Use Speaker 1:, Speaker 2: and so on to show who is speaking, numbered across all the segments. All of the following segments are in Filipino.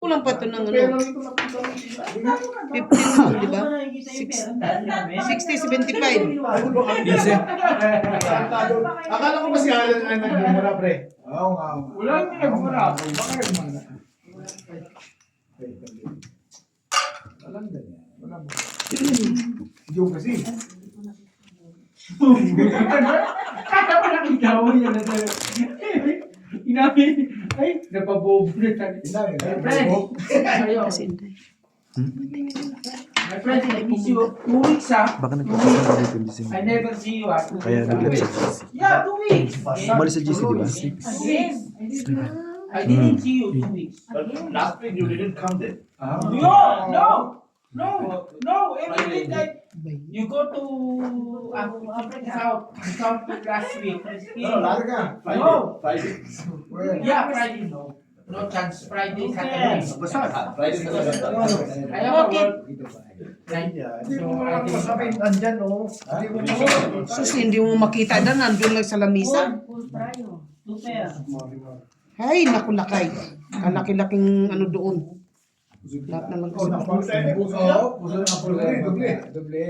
Speaker 1: Kulang pa ito ng ano.
Speaker 2: Pero ito na punta ng
Speaker 1: 15 mo, di ba? 60, 75.
Speaker 3: Easy.
Speaker 2: Akala ko ba si Alan na nagmumura, pre?
Speaker 3: Oo nga.
Speaker 2: Wala nang nagmura. Baka nagmura.
Speaker 3: Walang ganyan. Walang mo. Yung kasi.
Speaker 2: Kaya pa nakita mo yan na sa'yo. Inamin. Ay, napabobo na tayo.
Speaker 3: Inamin.
Speaker 2: Pre, ayaw.
Speaker 1: Kasi hindi.
Speaker 2: My friend, I miss you 2 weeks, ha?
Speaker 4: Baka nagpapasal ka dito in
Speaker 2: I
Speaker 4: December.
Speaker 2: never see you, ha?
Speaker 4: Kaya nag-live sa GC.
Speaker 2: Yeah, 2 weeks.
Speaker 4: Umalis sa GC, di ba?
Speaker 2: Again. I didn't see you 2 weeks.
Speaker 5: Last week you didn't come then.
Speaker 2: No. Every week you go to South last week.
Speaker 3: Lalo ka.
Speaker 5: Friday.
Speaker 2: Yeah, Friday, no. No chance. Friday, Saturday.
Speaker 5: Friday.
Speaker 2: I have a
Speaker 1: Okay.
Speaker 2: work.
Speaker 3: Hindi mo lang masabi andyan, no? Hindi mo masabi.
Speaker 1: Sus, hindi mo makita na nandun lang sa lamisa. Ay, naku lakay. Kalaki-laking ano doon. Lahat na lang kasi.
Speaker 3: Puso na puso. Doble.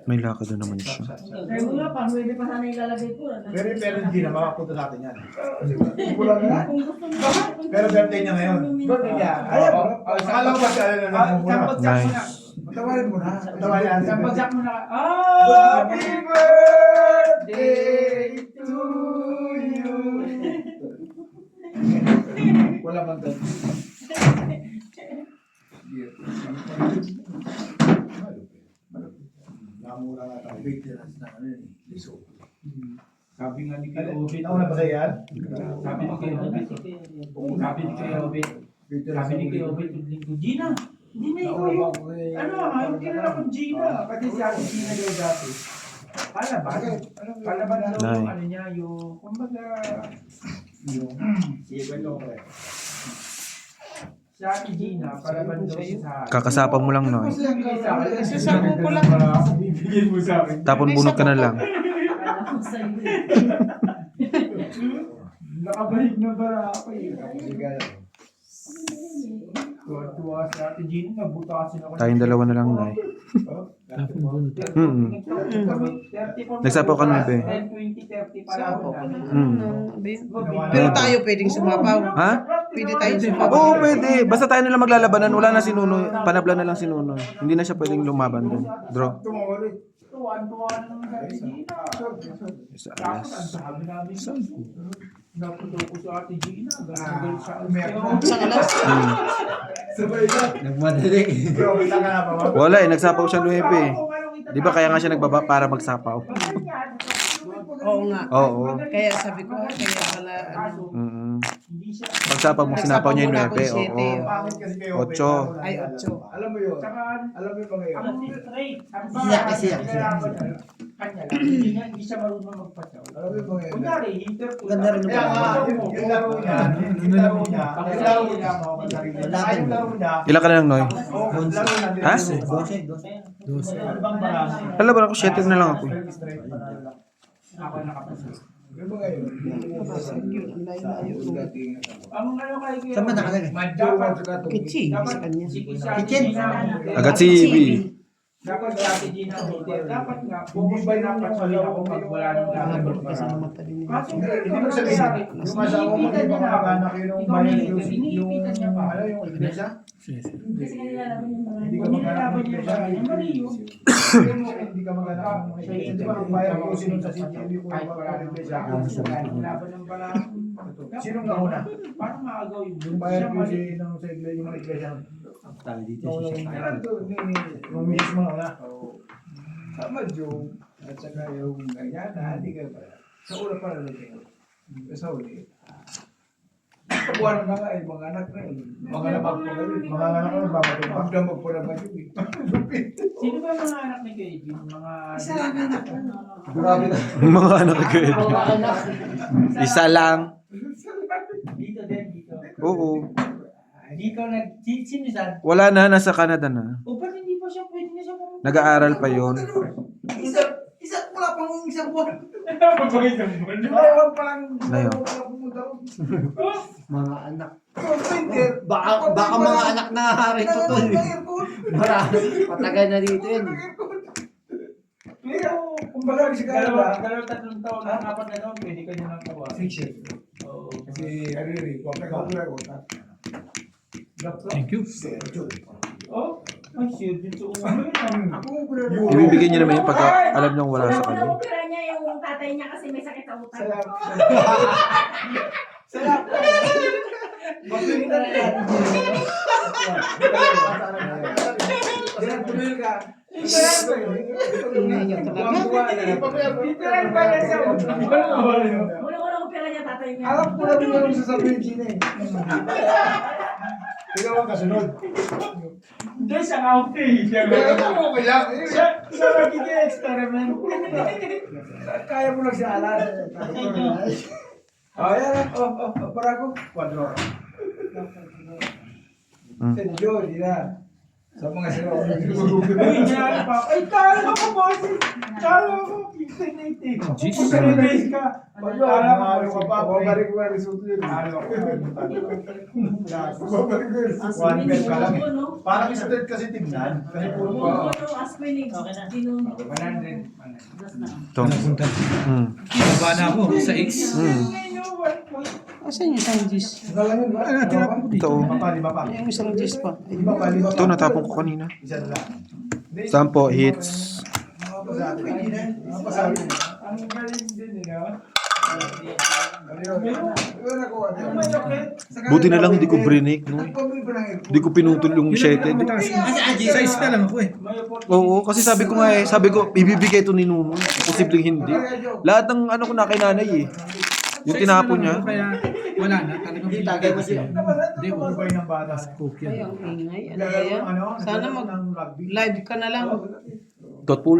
Speaker 4: May lakad na naman siya.
Speaker 6: Kaya mo nga, paano hindi pa sana ilalagay ko?
Speaker 3: Pero hindi na makapunta sa atin yan. Wala na. Pero birthday niya ngayon. Birthday niya. Ayaw. Akala ko ba si Alan na nagmumura?
Speaker 4: Nice.
Speaker 3: Patawarin mo na. Patawarin natin.
Speaker 2: Sampagsak mo na.
Speaker 3: Happy birthday to you. Wala man tayo. Namura nga tayo. Maintenance na ano yun. Liso.
Speaker 2: Sabi nga ni Kuya Obit.
Speaker 3: Nauna ba sa yan?
Speaker 2: Sabi ni Kuya Obit. Sabi ni Kuya Obit. Sabi ni Kuya Obit. Gina, hindi na ikaw yung... Ano, ayaw kilala kong Gina. Kasi si Ate Gina yung dati. Palaban. Palaban na daw yung ano niya, yung... Kumbaga... Yung... Si Ate Gina, palaban daw siya sa...
Speaker 4: Kakasapa mo lang, no?
Speaker 1: Sasama ko lang.
Speaker 2: Bibigyan mo sa akin.
Speaker 4: Tapon bunot ka na lang.
Speaker 6: Alam ko sa'yo.
Speaker 2: Nakabalik na bara ako eh. Tuwa si Ate Gina, nabuta kasi ako.
Speaker 4: Tayong dalawa na lang, Nay. Nagsapaw ka na, Be.
Speaker 2: 10, 20, 30 para ako na.
Speaker 1: Pero tayo pwedeng sumapaw.
Speaker 4: Ha?
Speaker 1: Pwede tayong sumapaw.
Speaker 4: Oo, pwede. Basta tayo na lang maglalabanan. Wala na si Nunoy. Panabla na lang si Nunoy. Hindi na siya pwedeng lumaban dun. Draw.
Speaker 2: Tuwan-tuwa naman si Ate Gina.
Speaker 4: Sa
Speaker 2: Tapos ang
Speaker 4: alas.
Speaker 2: sabi namin naputo ko sa Ate Gina. Gagal siya.
Speaker 1: Sa alas.
Speaker 3: Sabay na.
Speaker 4: Nagmadali.
Speaker 3: Bro, kita ka na pa ba?
Speaker 4: Wala eh. Nagsapaw siya 9 eh. Di ba kaya nga siya nagbaba para magsapaw?
Speaker 1: Oo nga.
Speaker 4: Oo.
Speaker 1: Kaya sabi ko, kaya pala, ano,
Speaker 4: Pagsapaw mo, sinapaw niya yung 9.
Speaker 1: Nagsapaw muna
Speaker 4: Oo.
Speaker 1: ako
Speaker 3: Pangit kasi kayo.
Speaker 4: Ocho.
Speaker 1: ay 8.
Speaker 3: Alam mo yun. Alam mo yun ba ngayon?
Speaker 2: Siya. Kanya lang. Hindi siya marunong magpasaw.
Speaker 3: Alam mo yun ba ngayon?
Speaker 2: Kunyari, hinter ko.
Speaker 3: Ganda rin
Speaker 2: Kaya nga,
Speaker 3: yung laro niya, yung laro niya, yung laro niya,
Speaker 4: Ilan ka na lang, Noy?
Speaker 3: laro niya,
Speaker 4: Ha?
Speaker 3: 12.
Speaker 2: Ano bang barang?
Speaker 4: Lalaban ako, 7 na lang ako.
Speaker 2: Ako nakapasal.
Speaker 3: Ano ba ngayon?
Speaker 2: Ang ano kay Kuya?
Speaker 7: Saan ba nakalagay?
Speaker 2: Dapat
Speaker 1: Kitchi, sa kanya.
Speaker 7: Kitchen?
Speaker 4: Agad si B.
Speaker 2: Dapat dati din ang hotel. Dapat nga, focus ba dapat sa ako pag wala nang lalabas
Speaker 1: Kasi
Speaker 2: para.
Speaker 1: naman tayo niya.
Speaker 2: Kaso,
Speaker 3: Hindi mo sabihin, yung asawa mo, hindi ba kamag-anak yun yung bayan yung
Speaker 2: iniipitan niya pa.
Speaker 3: ano yung iglesia?
Speaker 6: Kasi nilalaban yung mga...
Speaker 3: Hindi ka
Speaker 2: Kung
Speaker 3: mag-anak
Speaker 2: nilalaban
Speaker 3: ng
Speaker 2: niya
Speaker 3: iglesia.
Speaker 2: ba, yung mali yun.
Speaker 3: Hindi ka mag-anak ng iglesia. Di ba ang bayan ko sinong sa city, hindi ko
Speaker 2: Kahit wala
Speaker 3: mag-anak ng
Speaker 2: nang
Speaker 3: iglesia.
Speaker 2: laban ng bala.
Speaker 3: Sinong nauna?
Speaker 2: Parang maagaw yun.
Speaker 3: Yung bayan ko sinong sa iglesia, yung mga iglesia. Yung misis mo nauna. Tama, Joe. At saka yung ganyan, hindi ka pa. Sa una pa rin kayo. Sa uli. Kabuhan na nga eh, mga anak na eh. Mga anak po na rin. Mga anak na babalik. Pagdamag po naman yun eh.
Speaker 2: Sino ba yung mga anak ni Kevin? Mga...
Speaker 6: Isa lang anak ko.
Speaker 3: Grabe na.
Speaker 4: Mga anak ko yun. Isa lang.
Speaker 2: Dito din, dito.
Speaker 4: Oo.
Speaker 2: Dito sino saan?
Speaker 4: Wala na, nasa Canada na.
Speaker 2: O ba't hindi pa siya pwede na siya pumunta?
Speaker 4: Nag-aaral pa yun.
Speaker 3: Isa, wala pang isang buwan. Di ba ewan pa lang
Speaker 4: Layo.
Speaker 3: pumunta ko.
Speaker 1: Mga anak.
Speaker 3: Printer.
Speaker 1: Baka mga anak na rito to. Marami. Patagal na dito yun.
Speaker 3: Kumbaga si Canada.
Speaker 2: Dalawang tatlong taon na, 4 na taon, pwede ka nyo nang kawa.
Speaker 3: Fiction.
Speaker 2: Oo.
Speaker 3: Kasi ano yun eh, kung ako
Speaker 2: Thank you. Oh, ay, sir, dito ko ano yun.
Speaker 3: Ako
Speaker 4: Ibibigay niya naman yung pagka alam niyang wala sa
Speaker 6: Wala
Speaker 4: kanya.
Speaker 6: ko opera niya yung tatay niya kasi may sakit sa utak.
Speaker 3: Sarap. Sarap. Magbili na rin. Diyan tumil ka. Literal ba yan sa
Speaker 6: Wala opera niya tatay niya.
Speaker 3: Alam ko na yung sasabihin Gina eh. Ikaw ang kasunod.
Speaker 2: Hindi, siya out eh. Siya magiging experiment.
Speaker 3: Kaya mo lang siya alala. Oh, yan. Para ko. Quadro. Senjo, di na. Sa mga sila.
Speaker 2: Uy, niyan pa. Ay, kala ko boses. Kala ko, 1580.
Speaker 4: Jesus.
Speaker 2: Kung base ka. Kala ko,
Speaker 3: Ano ka pa? Babalik ko ang result yun. Babalik ko yung result.
Speaker 5: One bed ka lang eh.
Speaker 6: No?
Speaker 5: Parang isa din kasi tignan. Kasi puro
Speaker 6: Oo,
Speaker 5: pa.
Speaker 6: no, aspirin. Tinunod.
Speaker 3: 100.
Speaker 4: Ito. Hmm.
Speaker 7: Baba na ako sa X.
Speaker 4: Hmm.
Speaker 1: Asan yung isang G's?
Speaker 3: Galang yun ba?
Speaker 4: Ito.
Speaker 5: Lima pa.
Speaker 1: Yung isang G's pa.
Speaker 5: Lima pa.
Speaker 4: Ito, natapon ko kanina.
Speaker 5: Isa na lang.
Speaker 4: Sampo, hits.
Speaker 2: Ang galing din eh, no?
Speaker 4: Buti na lang hindi ko brinik, no? Hindi ko pinutol yung siyete.
Speaker 7: Size na lang ako eh.
Speaker 2: May opportunity.
Speaker 4: Oo, kasi sabi ko nga eh, sabi ko, ibibigay ito ni Nuno. Posibleng hindi. Lahat ng ano ko na kay nanay eh. Yung tinapon niya.
Speaker 7: Kaya wala na. Talagang
Speaker 1: Tagay mo siya.
Speaker 7: Hindi, wala.
Speaker 5: Sabay ng bata.
Speaker 7: Cook
Speaker 1: Ay,
Speaker 7: yan.
Speaker 1: ang ingay. Ano kaya? Sana mag-live ka na lang.
Speaker 4: Thoughtful.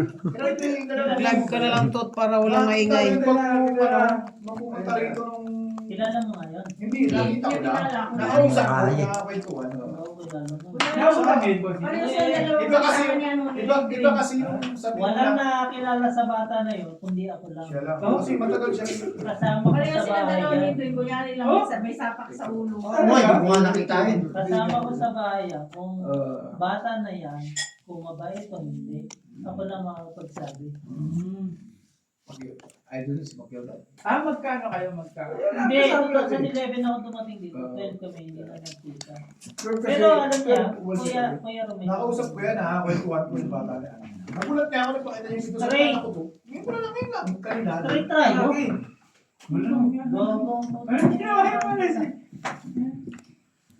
Speaker 1: Live ka na lang, Tot, para walang maingay.
Speaker 5: Mapupunta rito nung...
Speaker 6: Kilala mo nga yun?
Speaker 5: Hindi, nakita ko lang.
Speaker 6: Kilala ko.
Speaker 5: Nakausap ko, nakakwentuhan.
Speaker 2: Nakakamit mo
Speaker 6: Pareho
Speaker 2: siya.
Speaker 6: sila dalawa
Speaker 5: Iba kasi,
Speaker 6: kasama niya noon.
Speaker 5: iba kasi yung sabi
Speaker 8: Walang
Speaker 5: na
Speaker 8: nakakilala sa bata na yun, kundi ako lang.
Speaker 5: siya lang. Kasi matagal siya.
Speaker 8: Kasama ko
Speaker 6: Pareho
Speaker 8: sa
Speaker 6: sila
Speaker 8: bahay
Speaker 6: dalawa
Speaker 8: yan.
Speaker 6: nito. Yung kunyari lang
Speaker 2: Oh?
Speaker 6: may sapak sa ulo.
Speaker 1: Ay, hindi ko nga nakitain.
Speaker 8: Kasama ko sa bahay yan. Kung bata na yan, kung mabait o hindi, ako lang makakapagsabi.
Speaker 3: Idol si Makyota.
Speaker 2: Magkano kayo magkano?
Speaker 8: Hindi, 2011 ako dumating dito. 12 kami, hindi na nagkita. Pero alam niya, Kuya Romeo.
Speaker 5: Nakausap ko yan ha, kwentuhan ko yung bata na yan. Nagulat niya ako, nagpakita niya dito sa
Speaker 8: Try.
Speaker 5: anak ko to. Ngayon ko na nakita. Kanina.
Speaker 8: Try, no?
Speaker 2: Ano ginawa yung pala siya?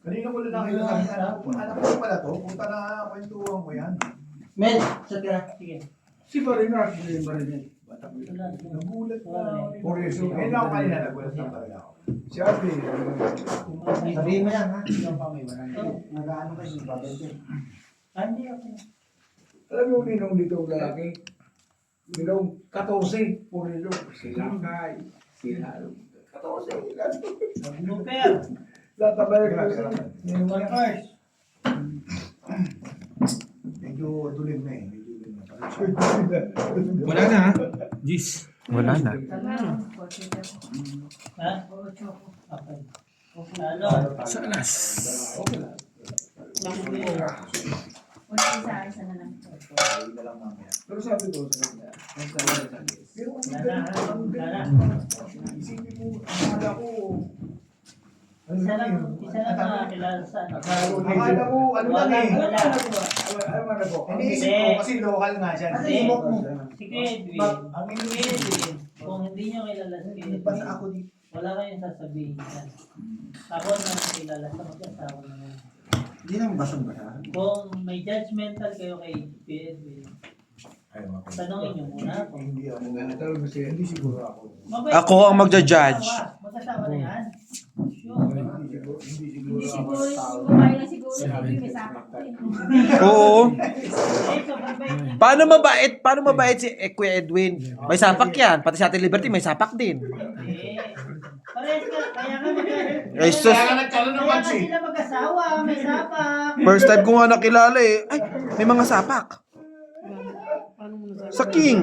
Speaker 5: Kanina ko lang nakita sa anak ko. Anak ko pala to, punta na kwentuhan mo yan.
Speaker 8: Mel, sa tira. Sige.
Speaker 3: Si Barinas, si Barinas. Bata ko yun.
Speaker 5: Nagulat na.
Speaker 3: Four years old.
Speaker 5: Ngayon ako kanina, nagulat na talaga ako.
Speaker 3: Si Ate.
Speaker 1: Sabihin mo yan, ha? Ikaw pa may nag-ano kasi, babente.
Speaker 8: Hindi ako.
Speaker 3: Alam mo ninong dito ang lalaki? Ninong 14, purilo. Sila Kay, sila 14.
Speaker 8: Super.
Speaker 3: Lahat na balik ko. Ninong Kay.
Speaker 5: Medyo dulim na eh. Medyo dulim na.
Speaker 7: Wala na ha. Jeez.
Speaker 4: Wala na.
Speaker 8: Ha? Okay. Ano?
Speaker 7: Sa alas.
Speaker 6: Isa na lang.
Speaker 5: Ayun na lang mamaya.
Speaker 3: Pero sabi ko sa kanya, pero
Speaker 8: Wala.
Speaker 3: isipin mo, akala ko,
Speaker 8: Isa lang nakakilala sa anak.
Speaker 5: Akala ko, ano lang eh.
Speaker 8: Wala.
Speaker 3: ano man ako?
Speaker 5: Iniisip ko kasi local nga siya.
Speaker 8: Hindi.
Speaker 5: Smoke mo.
Speaker 8: Si Edwin.
Speaker 5: Ang
Speaker 8: Si Edwin. Kung hindi nyo kilala si Edwin,
Speaker 5: Basta ako dito.
Speaker 8: wala kayong sasabihin yan. Ako na kilala sa mag-asawa naman.
Speaker 1: Hindi naman basang-basa.
Speaker 8: Kung may judgmental kayo kay Edwin,
Speaker 5: Ayun, okay.
Speaker 8: tanongin nyo muna ako.
Speaker 5: Hindi ako.
Speaker 3: Talaga siya.
Speaker 5: Hindi siguro ako.
Speaker 8: Mabait.
Speaker 4: Ako ang magja-judge.
Speaker 8: Mag-asawa na yan. Sure.
Speaker 5: Hindi siguro
Speaker 6: Hindi
Speaker 5: ako.
Speaker 6: siguro, siguro na siguro. May sapak din.
Speaker 4: Oo.
Speaker 8: Eh, sobrang bait.
Speaker 4: Paano mabait si Kuya Edwin? May sapak yan. Pati sa Ate Liberty may sapak din.
Speaker 8: Eh, parehas ka. Kaya nga
Speaker 4: Ay, sus.
Speaker 5: Kaya nga nagkaroon ng
Speaker 8: Kaya nga
Speaker 5: pansin.
Speaker 8: sila mag-asawa. May sapak.
Speaker 4: First time ko nga nakilala eh. Ay, may mga sapak. Sa King.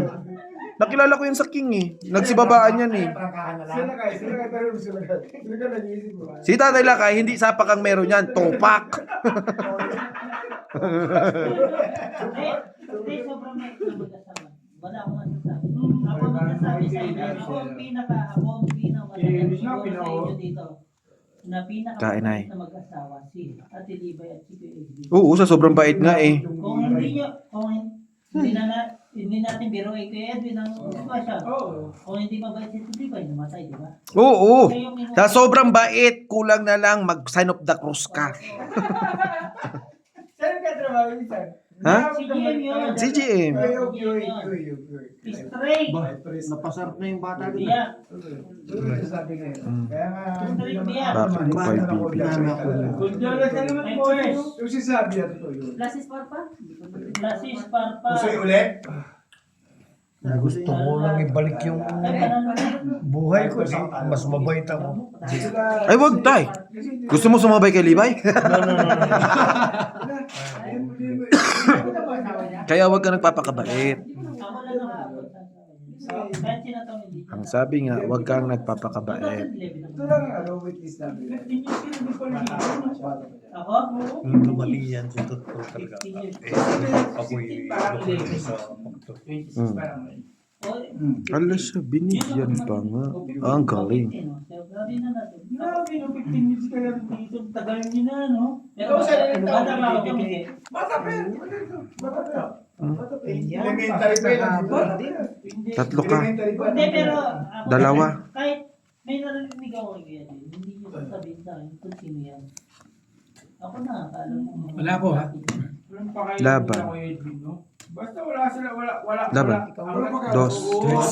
Speaker 4: Nakilala ko yan sa King eh. Nagsibabaan yan eh.
Speaker 5: Prangkahan na lang.
Speaker 3: Sila ka nag-iisip mo.
Speaker 4: Si Tatay Lakay, hindi sapak ang meron yan. Topak.
Speaker 8: Hindi, sobrang may na mag-asawa. Wala akong masasabi. Ako magsasabi sa inyo, ako ang pinaka-matagal siguro sa inyo dito. Na
Speaker 4: Kain, ay.
Speaker 8: pinaka na mag-asawa, si Ate Libay at si Kuya Edwin.
Speaker 4: Oo, sa sobrang bait nga eh.
Speaker 8: Kung hindi natin biruin Kuya Edwin ang sitwasyon. Kung hindi mabait si Ate Libay, namatay, di ba?
Speaker 4: Oo.
Speaker 8: Siya yung
Speaker 4: Sa sobrang bait, kulang na lang mag-sign of the cross ka.
Speaker 3: Saan ka trabaho minsan?
Speaker 4: Ha?
Speaker 8: Si GM yun.
Speaker 4: Si GM.
Speaker 8: Straight.
Speaker 1: Napasarap na yung bata dito.
Speaker 8: Yeah.
Speaker 3: Sabi ngayon. Kaya nga,
Speaker 4: Bakit ko kay Bibi?
Speaker 3: Kung diyan na siya naman
Speaker 8: My
Speaker 3: po,
Speaker 8: first.
Speaker 3: yung sinasabi natin to yun.
Speaker 6: Lasis Parpa?
Speaker 8: Lasis Parpa.
Speaker 5: Gusto yung ulit?
Speaker 8: Gusto ko lang ibalik yung
Speaker 3: Buhay ko, mas mabait ako.
Speaker 4: Ay, wag tay. Gusto mo sumabay kay Libay? Kaya wag ka nagpapakabait.
Speaker 8: Ako lang nakakabot. Kahit sinatong hindi.
Speaker 4: Ang sabi nga, wag kang nagpapakabait.
Speaker 3: Ito lang ano, witness namin.
Speaker 8: Ako?
Speaker 9: Mali yan sa totoo talaga.
Speaker 8: 15 years.
Speaker 9: Ako'y doktor sa doktor.
Speaker 2: 26 parang
Speaker 4: Ala siya, binigyan pa nga. Ang galing.
Speaker 8: Grabe na natin.
Speaker 2: Grabe, no, 15 minutes ka lang dito. Tagal niyo na, no?
Speaker 8: Pero bata pa ako kami.
Speaker 3: Bata pa yan. Bata pa yan. Bata pa yan.
Speaker 5: Elementary pa yun.
Speaker 4: Tatlo ka.
Speaker 3: Elementary pa.
Speaker 8: Hindi, pero ako,
Speaker 4: Dalawa.
Speaker 8: kahit may narinig ako kay Kuya Edwin, hindi niyo sasabihin sa akin kung sino yan. Ako na, alam mo.
Speaker 7: Wala po, ha?
Speaker 2: Walang pakailan
Speaker 4: Laban.
Speaker 2: nila kay Edwin, no? Basta wala sila, wala.
Speaker 4: Laban.
Speaker 2: Wala.
Speaker 4: Dos.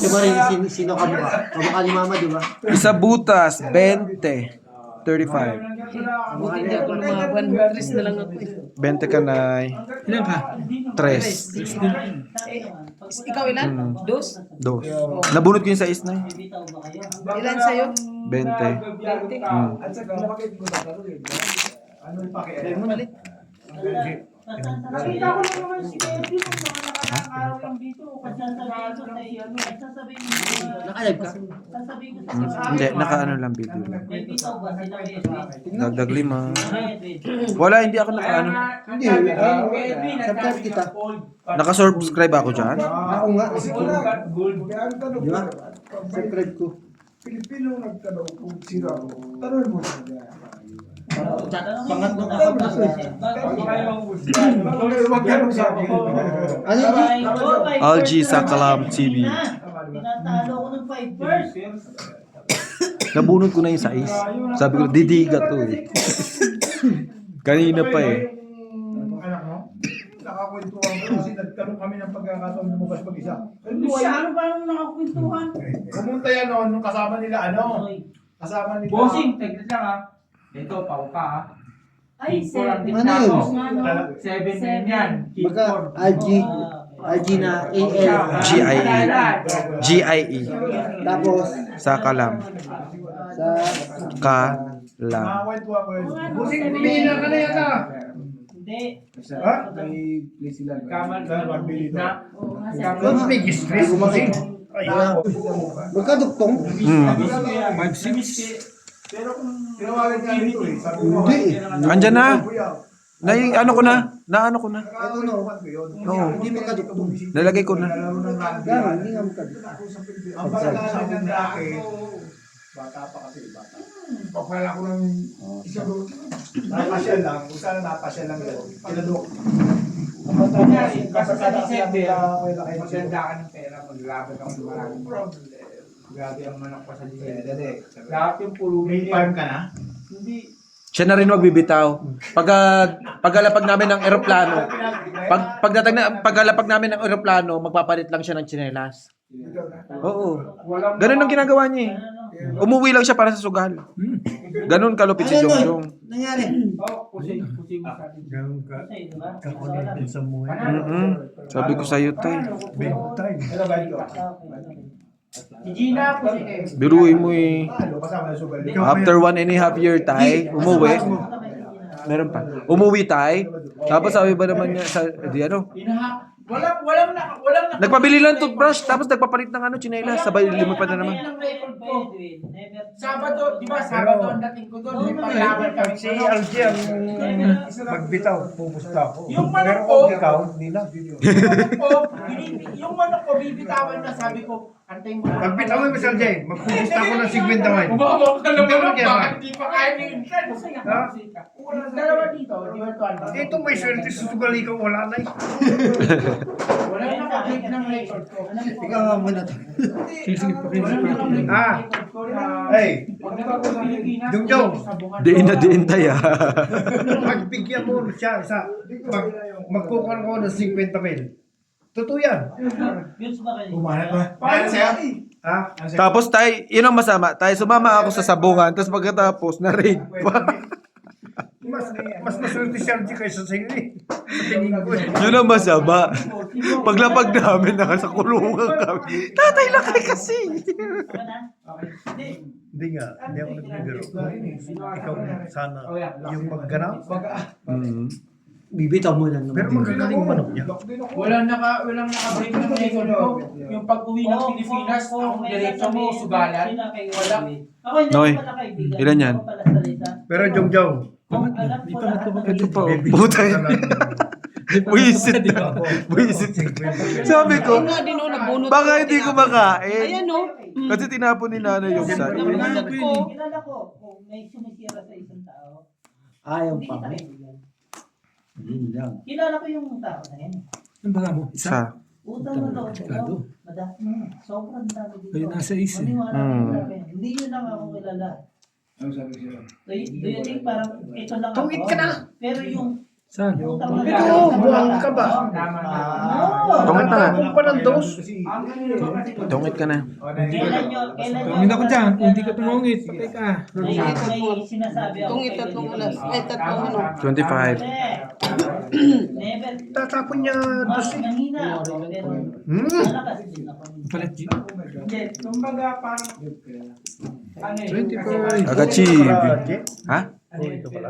Speaker 1: Di ba rin sino ka ba? Kamukha ni Mama, di ba?
Speaker 4: Isa butas, 20. 35.
Speaker 1: Buti hindi ako lumaban. 3 na lang ako eh.
Speaker 4: 20 ka na.
Speaker 7: Ilan ka?
Speaker 4: 3.
Speaker 1: Ikaw ilan? Dos?
Speaker 4: Dos. Nabunot ko yung sa isna.
Speaker 8: Bibitaw ba kayo?
Speaker 1: Ilan sa'yo?
Speaker 4: 20.
Speaker 3: At saka, bakit mo tatanungin? Ano yung pakialam?
Speaker 1: Malit.
Speaker 2: Nakita ko lang naman si Edwin kung mga nakaraang araw lang dito.
Speaker 8: Sasabihin ko
Speaker 1: Nakalive ka?
Speaker 8: sasabihin ko
Speaker 4: Hindi, nakaano lang video.
Speaker 8: may bitaw ba sila kay Edwin?
Speaker 4: Dagdag 5.
Speaker 8: Kay Edwin.
Speaker 4: Wala, hindi ako nakaano.
Speaker 1: Hindi, subscribe kita.
Speaker 4: Naka-subscribe ako dyan.
Speaker 1: Ako nga.
Speaker 2: Gold.
Speaker 3: Kaya ang tanong
Speaker 1: Di ba?
Speaker 3: ko,
Speaker 1: Subscribe ko.
Speaker 3: Pilipino nagtanong kung sino ako. Tanong mo siya.
Speaker 8: Pangatlo
Speaker 1: ka.
Speaker 3: Huwag ka nung sabi.
Speaker 1: Ano yun?
Speaker 4: Algie sa Kalam TV.
Speaker 8: Tinatalo ko ng 5 first.
Speaker 4: Nabunot ko na yung sais. Sabi ko, didiga to eh. Kanina pa eh.
Speaker 5: Yung anak mo? Nakakwentuhan ko kasi nagtanong kami ng pagkakataon lumabas mag-isa.
Speaker 6: Ano ba nung nakakwentuhan?
Speaker 5: Pumunta yan noon, nung kasama nila kasama nila.
Speaker 2: Bossing, tignan lang ha. Ito, pau ka ha.
Speaker 6: Ay,
Speaker 2: Keep 4 ang
Speaker 1: Ano
Speaker 2: dito
Speaker 1: yun?
Speaker 2: ako. 7 din yan. Keep
Speaker 1: Baka
Speaker 2: 4.
Speaker 1: RG na AL.
Speaker 4: GIE. GIE.
Speaker 1: Tapos
Speaker 4: Sa Kalam.
Speaker 1: sa
Speaker 4: Kalam.
Speaker 5: Nakakwentuhan ko yun.
Speaker 6: Busing,
Speaker 5: Pumila ka na yata.
Speaker 8: Hindi.
Speaker 5: Ha?
Speaker 3: May place sila.
Speaker 2: Kaman
Speaker 5: Magbili
Speaker 2: na.
Speaker 6: Oo, nga
Speaker 5: May stress.
Speaker 1: magkaduktong.
Speaker 4: Hmm.
Speaker 7: 5'6".
Speaker 2: Pero kung
Speaker 5: Tinawagan nga nito eh. Sabi mo,
Speaker 1: Hindi
Speaker 4: Andyan na.
Speaker 5: Kuya,
Speaker 4: Ano ko na? Naano ko na.
Speaker 5: nakakwentuhan ko yun.
Speaker 4: Oo.
Speaker 1: Hindi magkaduktong.
Speaker 4: Nalagay ko na.
Speaker 5: Nalaro ng rugby.
Speaker 1: Gano'n, hindi nga magkaduktong.
Speaker 5: Ang pagkakala ng dati, bata pa kasi, bata. Pagpala ko ng isang doon, napasyal lang, kung saan napasyal lang yun, kinadok. Ang bata niya,
Speaker 2: Basta sa December,
Speaker 5: wala kayo
Speaker 2: maganda ka ng pera, maglaban ka ng maraming problem. Grabe ang manok pa sa December. Lahat yung pulubi
Speaker 5: May farm ka na?
Speaker 2: Hindi.
Speaker 4: Siya na rin magbibitaw. Paglalapag namin ng eroplano, paglalapag namin ng eroplano, magpapalit lang siya ng tsinelas. Oo. Ganun ang ginagawa niya eh. Umuwi lang siya para sa sugal. Ganun kalupit si Jongjong.
Speaker 1: Nangyari?
Speaker 2: Oh, pusin mo sa atin.
Speaker 9: Ganun ka.
Speaker 8: Kasi, di ba?
Speaker 9: Kakulit din sa buhay.
Speaker 4: Sabi ko sa'yo, tay.
Speaker 9: Big time.
Speaker 5: Ano ba ito?
Speaker 2: Si Gina, pusin eh.
Speaker 4: Biruin mo eh.
Speaker 5: Ano, kasama na sugal.
Speaker 4: After 1.5 year, tay, umuwi. Meron pa. Umuwi, tay. Tapos sabi ba naman niya sa, di ano,
Speaker 2: Walang naka.
Speaker 4: Nagpabili lang toothbrush, tapos nagpapalit ng ano, tsinelas. Sabay lumipad na naman.
Speaker 2: Ng record ko.
Speaker 8: Edwin, never.
Speaker 2: Sabado, di ba? Sabado ang dating ko doon. May palaban kami.
Speaker 5: Si LG ang magbitaw, pupusta ako.
Speaker 2: Yung manok
Speaker 5: Pero
Speaker 2: ko,
Speaker 5: kung ikaw, hindi na.
Speaker 2: yung manok ko, bibitawan na, sabi ko, antayin mo.
Speaker 5: Pagbitaw mo, Sir Jay, magpupusta ako ng 50 man.
Speaker 2: Bumawak ka ng
Speaker 5: Hindi mo
Speaker 2: manok,
Speaker 5: kaya
Speaker 2: bakit di pa kaya ni Insan?
Speaker 5: Ha?
Speaker 2: Dalawa dito, di ba ito?
Speaker 5: Ito may swerte sa sugal, ikaw wala na eh.
Speaker 2: Wala na nakaklik ng record ko.
Speaker 1: Ikaw nga muna to.
Speaker 7: Sige,
Speaker 2: Wala na nakaklik ng
Speaker 5: Ah.
Speaker 2: record ko na
Speaker 5: Hey,
Speaker 2: pag nagkaroon sa Pilipinas,
Speaker 5: Jungjong.
Speaker 4: Diin na diin tayo.
Speaker 5: magbigyan mo siya sa magkukuha ko ng 50 mil. Totoo yan.
Speaker 8: Yun ba kayo?
Speaker 2: Paano sa'yo?
Speaker 5: Ha?
Speaker 4: Tapos tayo, yun ang masama. Tayo sumama ako sa sabungan, tapos pagkatapos, na-raid pa.
Speaker 5: Mas maswerte siya kaysa sa inyo eh. Sa tingin ko eh.
Speaker 4: Yun ang masama. Paglapag namin, nasa kulungan kami. Tatay lakay kasi.
Speaker 8: Ano na?
Speaker 5: Hindi nga, hindi ako nagbibiro. Ikaw sana yung magganap.
Speaker 1: Bibitaw mo lang
Speaker 5: Pero magagaling manok niya.
Speaker 2: Walang naka-break ng record ko. Yung pag-uwi ng Pilipinas, ang diretso mo, sugalan. Wala.
Speaker 8: Ako hindi
Speaker 4: Noy,
Speaker 8: ko pala kaibigan.
Speaker 4: ilan yan?
Speaker 8: Ako pala salita.
Speaker 5: Pero Jongjong,
Speaker 8: Kung alam ko lahat ng
Speaker 4: Ito pa.
Speaker 5: bibigyan
Speaker 4: Puta
Speaker 5: ka
Speaker 4: yun.
Speaker 5: lang.
Speaker 4: Buisit. Buisit. Sabi ko,
Speaker 1: Nga din o, nabunot
Speaker 4: baka hindi ko makain.
Speaker 1: Ayan o.
Speaker 4: Kasi tinapon ni nanay yung sa.
Speaker 1: Nabunot ko.
Speaker 8: Kilala ko kung may sumisira sa isang tao.
Speaker 1: Ayaw
Speaker 8: Hindi
Speaker 1: pa.
Speaker 8: kita kaibigan.
Speaker 1: Yun lang.
Speaker 8: Kilala ko yung tao na yan.
Speaker 7: Ang baka mo? Isa?
Speaker 4: Sa.
Speaker 8: Utang na loob
Speaker 7: Delikado.
Speaker 8: ko. Madami. Sobrang dami dito.
Speaker 7: Ayun, nasa isa.
Speaker 8: Maniwala
Speaker 4: Hmm.
Speaker 8: ka sa akin. Hindi nyo lang ako kilala. Do you think parang ito lang ako?
Speaker 5: Tungit ka na.
Speaker 8: Pero yung
Speaker 7: Saan?
Speaker 8: utang na
Speaker 5: Ito,
Speaker 8: loob,
Speaker 5: buwang ka ba?
Speaker 4: Tungit na nga.
Speaker 5: Kung pa ng dos.
Speaker 4: Tungit ka na.
Speaker 8: Kailan nyo?
Speaker 7: Tungit ako dyan. Kung hindi ka tumungit, patay ka.
Speaker 8: May sinasabi ako.
Speaker 1: Itong itatlong alas. Ay, tatlong ano.
Speaker 4: 25.
Speaker 8: Never.
Speaker 5: Tatapon niya dos eh.
Speaker 8: Mahina ako. Pero malakas din ako.
Speaker 7: Palit G.
Speaker 2: Hindi, kumbaga parang, ano eh,
Speaker 7: 25.
Speaker 4: Agachibi.
Speaker 5: Jay?
Speaker 4: Ha?
Speaker 2: ano eh, pero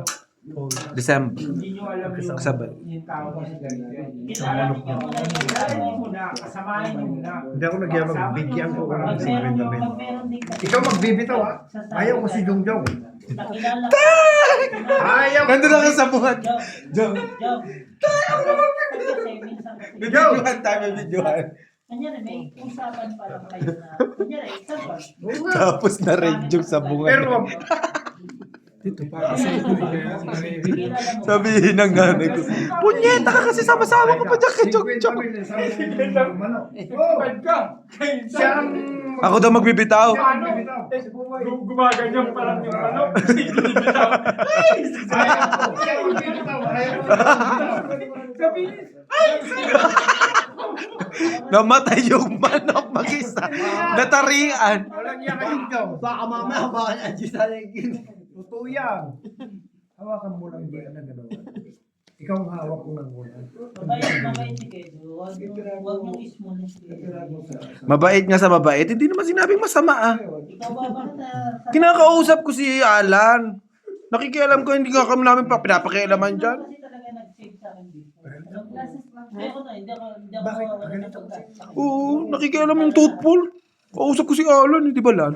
Speaker 4: December.
Speaker 2: hindi nyo alam yung,
Speaker 4: Kasabay.
Speaker 2: yung tao kasi ganito.
Speaker 8: Kilala niyo muna
Speaker 2: Kilala niyo
Speaker 8: yung
Speaker 2: muna, kasamahin niyo muna.
Speaker 5: Hindi ako nagyabang. Bigyan ko ka ng
Speaker 8: pag
Speaker 5: 50 mil.
Speaker 8: meron din kasi.
Speaker 5: Ikaw magbibitaw ha. Ayaw ko si Jongjong.
Speaker 8: Nakilala ko.
Speaker 5: Ayaw.
Speaker 4: Nandun ako sa buhat.
Speaker 8: Jog.
Speaker 4: Videohan tayo, videohan.
Speaker 8: Kanyari, may usapan pa lang kayo na. Kanyari, isang
Speaker 4: Tapos na-raid yung sa bunga.
Speaker 5: Pero wag.
Speaker 7: Dito pa kasi ito.
Speaker 4: Sabihin ng nanay ko, punyeta ka kasi sama-sama ko pa dyan kay Jok Jok.
Speaker 2: Bad ka!
Speaker 5: Siya ang
Speaker 4: Ako daw magbibitaw.
Speaker 2: Ano? Gumaganyan pa lang yung ano. Bibitaw.
Speaker 5: Ayaw ko. Siya ang magbibitaw. Ayaw ko.
Speaker 2: Sabihin,
Speaker 4: Namatay yung manok mag-isa. Natarian.
Speaker 5: Walang niya kayong Jong.
Speaker 1: Baka mamaya, baka na-adjust sa legin.
Speaker 5: Totoo yan. Hawakan mo lang yan na gano'n. Ikaw ang hawak ko ng muna.
Speaker 8: Mabait si Kedo. Huwag yung ismo na siya.
Speaker 4: Mabait nga sa mabait. Hindi naman sinabing masama ah.
Speaker 8: Ikaw ba bakit
Speaker 4: Kinakausap ko si Alan. Nakikialam ko, hindi ka kami namin pa pinapakialaman dyan.
Speaker 8: Kasi talaga nag-save sa akin before. Pero na, hindi ako
Speaker 5: Bakit?
Speaker 8: wala
Speaker 5: Ganito
Speaker 8: na
Speaker 5: kasi.
Speaker 4: Oo, nakikialam yung toothful. Kausap ko si Alan, di ba Lan?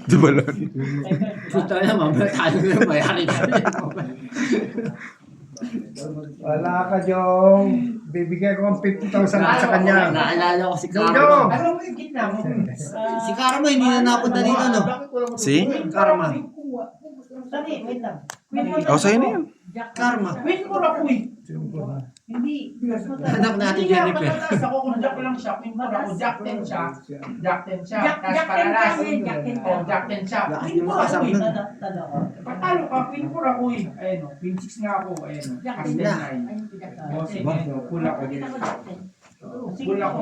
Speaker 4: Di ba Lan?
Speaker 1: Puta na, mamaya tayo na mayari ka.
Speaker 5: Wala ka, Jong. Bibigyan ko ang 50,000 sa kanya.
Speaker 1: Naalala ko si
Speaker 5: Jong!
Speaker 1: Karma.
Speaker 2: ano mo yung gitna mo?
Speaker 1: Si Karma, hindi na napunta dito, no?
Speaker 4: Si?
Speaker 1: Karma.
Speaker 8: Sorry, wait lang.
Speaker 4: O, sa'yo na yan.
Speaker 1: Karma.
Speaker 2: Wait mo ako eh.
Speaker 8: Hindi.
Speaker 1: Anak natin, Jennifer.
Speaker 2: Mataas ako kung jack lang siya. Win mo ako, jack 10 siya. Jack 10 siya. Tapos palalas. Oh, jack 10 siya. Win mo ako eh.
Speaker 8: Talo ko.
Speaker 2: Patalo ka, win mo ako eh. Ayun o, win 6 nga ako. Ayun o, as 10 9. O, sige, pull ako. Pull ako.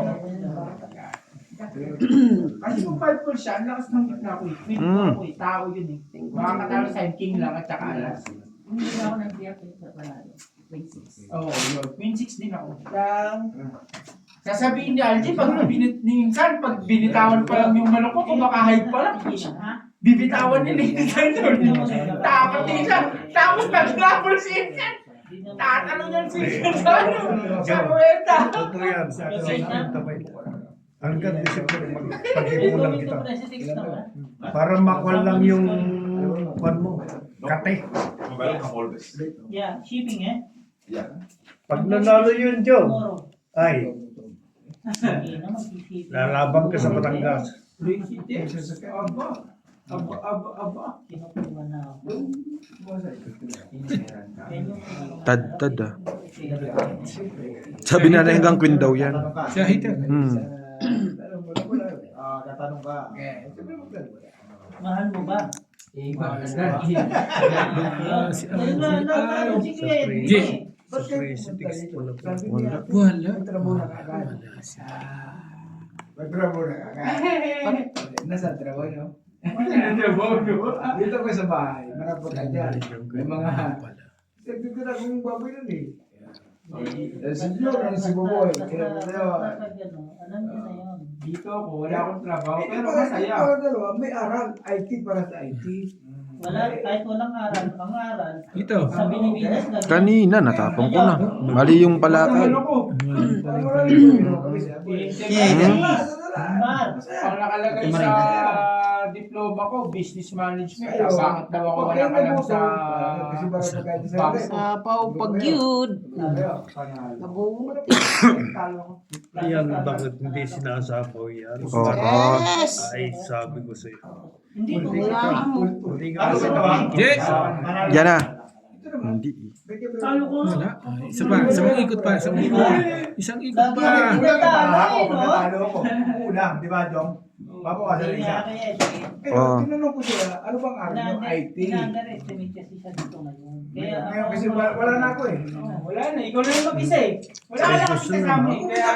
Speaker 2: Kasi kung 5 pull siya, ang lakas ng gitna ko eh. Win mo ako eh, tao yun eh. Makakatalo sa king lang at saka alas.
Speaker 8: Hindi na ako nag-react sa panalo.
Speaker 2: Oo, yun. Win 6 din ako. Sasabihin ni Algie, minsan pag binitawan pa lang yung manok ko, kumakahype pa lang. Bibitawan ni Nathan yun. Tapos din siya. Tapos nag-grapple si Ethan.
Speaker 8: Di naman-
Speaker 2: Tatanong yan si
Speaker 9: Joe.
Speaker 2: sa kwenta.
Speaker 9: Totoo yan. Hanggang December
Speaker 8: May
Speaker 9: pag-ipunan
Speaker 8: going to
Speaker 9: kita.
Speaker 8: presidents naman.
Speaker 9: Para makuha lang yung kwan mo. Kate.
Speaker 8: Yeah, shipping eh.
Speaker 9: Pag nanalo yun, Joe,
Speaker 8: Tomorrow.
Speaker 9: ay,
Speaker 8: Sige na, mag-shipping.
Speaker 9: lalabang ka sa Batangas.
Speaker 2: Aba.
Speaker 8: Kinukuha na ako. Yan yung-
Speaker 4: Tad ah. Sabi na hanggang Queen daw yan.
Speaker 7: Siya hitter.
Speaker 5: Tatanong ka.
Speaker 8: Mahal mo ba?
Speaker 7: Si
Speaker 8: Ayun na, si Kuya Edwin
Speaker 7: Jay.
Speaker 8: eh.
Speaker 9: Sa Presidix pala.
Speaker 7: Wala.
Speaker 5: May trabaho na kagad. May trabaho na kagad. Nasa trabaho nyo? Dito ko sa bahay. Marapot ka dyan. May mga... Dito na kung baboy nun eh. Si Joe, si Boboy. Kaya mo tayo.
Speaker 8: Kapag ano, alam niyo na yun.
Speaker 2: Dito ako, wala akong trabaho,
Speaker 5: Eh,
Speaker 2: pero
Speaker 5: para-
Speaker 2: masaya.
Speaker 5: para dalawa, may aral. IT para sa IT.
Speaker 8: Wala, kahit walang aral, ang aral,
Speaker 7: Ito.
Speaker 8: sa Pilipinas lang.
Speaker 4: Kanina, natapon ko na. Mali yung palakay.
Speaker 2: Ano ko?
Speaker 8: Mar,
Speaker 2: Ang nakalagay sa diploma ko, business management. Bakit daw ako wala ka lang sa box?
Speaker 1: Sapaw pagyud. Nabungot.
Speaker 9: Yan, bakit hindi sinasabaw yan?
Speaker 4: Oo.
Speaker 1: Yes!
Speaker 9: Ay, sabi ko sa'yo.
Speaker 8: hindi ko
Speaker 1: Wala mo.
Speaker 9: Hindi nga kasi naman.
Speaker 7: Yes!
Speaker 4: Yan na. Hindi.
Speaker 8: talo ko nga.
Speaker 7: Wala. Isa pa. Isang ikot pa. Isang ikot pa. Isang ikot pa.
Speaker 5: Natalo ako. Ulang, di ba, Jong? Babawasan na
Speaker 8: Hindi
Speaker 5: isa.
Speaker 8: nga kaya, sige.
Speaker 5: Pero
Speaker 4: Oo.
Speaker 5: tinanong ko siya, ano bang aral ng IT?
Speaker 8: Ina-underestimate kasi siya dito ngayon. Kaya
Speaker 5: Ngayon kasi wala na ako eh.
Speaker 2: Wala na, ikaw na yung mag-isa eh. Wala ka lang kasi kasama eh. Kaya,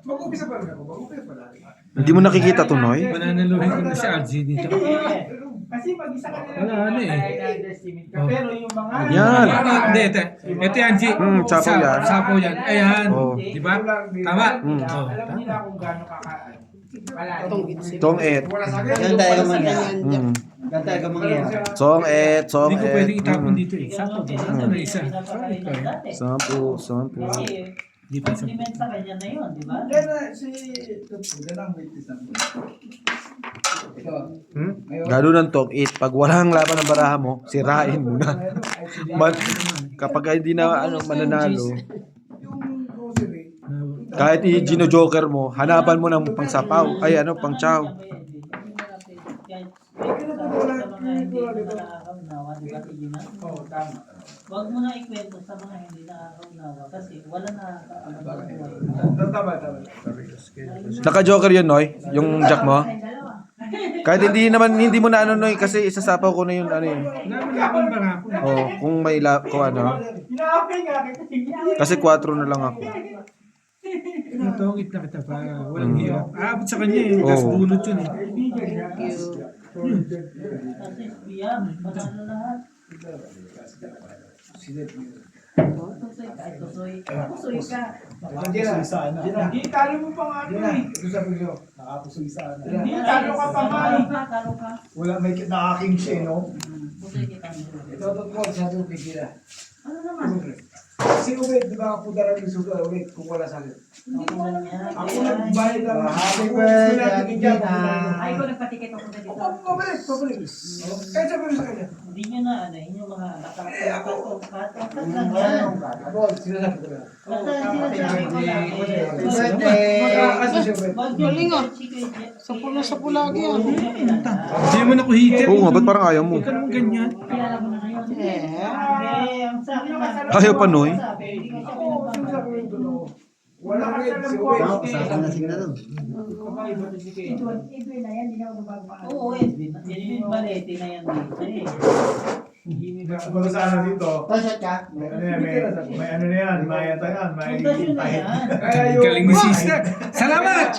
Speaker 5: Mag-umpisa pa rin ako. Mag-umpisa pa rin.
Speaker 4: Hindi mo nakikita to, Noy?
Speaker 7: Mananaluhin ko na si RG dito.
Speaker 2: kasi mag-isa ka na
Speaker 7: Wala, ano eh.
Speaker 2: kaya ina-underestimate ka.
Speaker 7: Oh.
Speaker 2: Pero yung mga...
Speaker 4: Yan.
Speaker 7: Hindi, ito. Ito yan, G.
Speaker 4: Sapaw yan.
Speaker 7: Sapaw yan. Ayan.
Speaker 4: Oo.
Speaker 7: Di ba? Tama. Oh,
Speaker 2: Alam nila kung gaano
Speaker 1: Itong itse.
Speaker 4: Tong et.
Speaker 5: Wala sa akin.
Speaker 1: Yan tayo mangyayari.
Speaker 4: Mm.
Speaker 5: Yan tayo mangyayari.
Speaker 4: Song et, song
Speaker 7: Hindi ko
Speaker 4: et.
Speaker 7: pwedeng itapon
Speaker 4: Mm.
Speaker 7: dito eh. Sapaw. Ano na isa?
Speaker 4: Sampu, sampu.
Speaker 8: Kasi,
Speaker 7: Di pa sa...
Speaker 8: compliment sa kanya na yun, di ba?
Speaker 5: Yan na si... Yan ang witness namin. Ito.
Speaker 4: Hmm?
Speaker 5: Ngayon.
Speaker 4: Gano'n ng tong et. Pag walang laban ng baraha mo, sirain mo na. Kapag hindi na mananalo,
Speaker 5: Yung grocery.
Speaker 4: kahit i-gino joker mo, hanapan mo ng pangsapaw. Ay, pang chow.
Speaker 2: Oo, tama.
Speaker 8: Huwag mo na ikwento sa mga hindi nakakaunawa kasi wala na
Speaker 5: Tama, tama.
Speaker 4: Naka-joker yun, Noy? Yung jack mo? Kahit hindi mo na Noy, kasi isasapaw ko na yun,
Speaker 7: Wala mo laban barako.
Speaker 4: Oh, kung may kung
Speaker 2: Hinaapin nga kita.
Speaker 4: Kasi 4 na lang ako.
Speaker 7: Natungit na kita pa. Walang hirap. Aabot sa kanya eh. Tapos
Speaker 4: Oo.
Speaker 7: bunot yun eh.
Speaker 8: kasi biyam, panalo lahat. Tusoy ka, tusoy. Tusoy ka.
Speaker 2: Hindi, talo mo pa nga ito eh.
Speaker 5: Ito sabi ko, nakapusoy sa ano.
Speaker 2: Hindi, talo ka pa nga
Speaker 8: Talo
Speaker 2: eh.
Speaker 8: ka, talo ka.
Speaker 5: Wala, may nakaking siya, no?
Speaker 8: Tusoy kita.
Speaker 5: Ito, totoo, sabi ko, bigila.
Speaker 8: Ano naman?
Speaker 5: Si Ubed, di ba ako dala ng suga ulit kung wala sa akin?
Speaker 8: Hindi ko alam yan.
Speaker 5: Ako nagbayad lang.
Speaker 9: Happy
Speaker 5: Kung
Speaker 9: birthday,
Speaker 5: sinabi ko dyan,
Speaker 6: Ay, ko nagpatikit ako sa dito.
Speaker 5: Pabalik. Kahit sabi ko sa kanya.
Speaker 8: Hindi nyo na ano, yung mga nakakatakas lang yan.
Speaker 5: Ako, sinasabi ko lang.
Speaker 8: Basta sinasabi ko lang eh.
Speaker 5: Magkakaso si Ubed.
Speaker 8: Wag
Speaker 1: Galing,
Speaker 8: yung
Speaker 1: ah. Sa pula sa pulagi ah.
Speaker 7: Hindi mo na ko hitter.
Speaker 4: Oo nga, ba't parang ayaw mo?
Speaker 7: Huwag ka naman ganyan.
Speaker 8: Kilala mo na ngayon.
Speaker 1: Eh.
Speaker 8: Ang sa akin lang.
Speaker 4: Ayaw pa, Noy.
Speaker 8: Sabi, hindi ko siya
Speaker 5: Ako, sinasabi ko yung totoo. Wala
Speaker 2: Wala
Speaker 5: rin
Speaker 2: ka
Speaker 5: si
Speaker 2: sa
Speaker 5: Ubed.
Speaker 2: Kakaiba to si Kate.
Speaker 6: Ito na yan, hindi na ako magbabago.
Speaker 8: Oo, Edwin Valete na yan dito eh.
Speaker 5: Kung sa ano dito, may ano yan, may ano na yan, may ata yan, may
Speaker 8: Pundasyon na yan.
Speaker 5: Kaya yung...
Speaker 7: Galing ni Sistag. Salamat!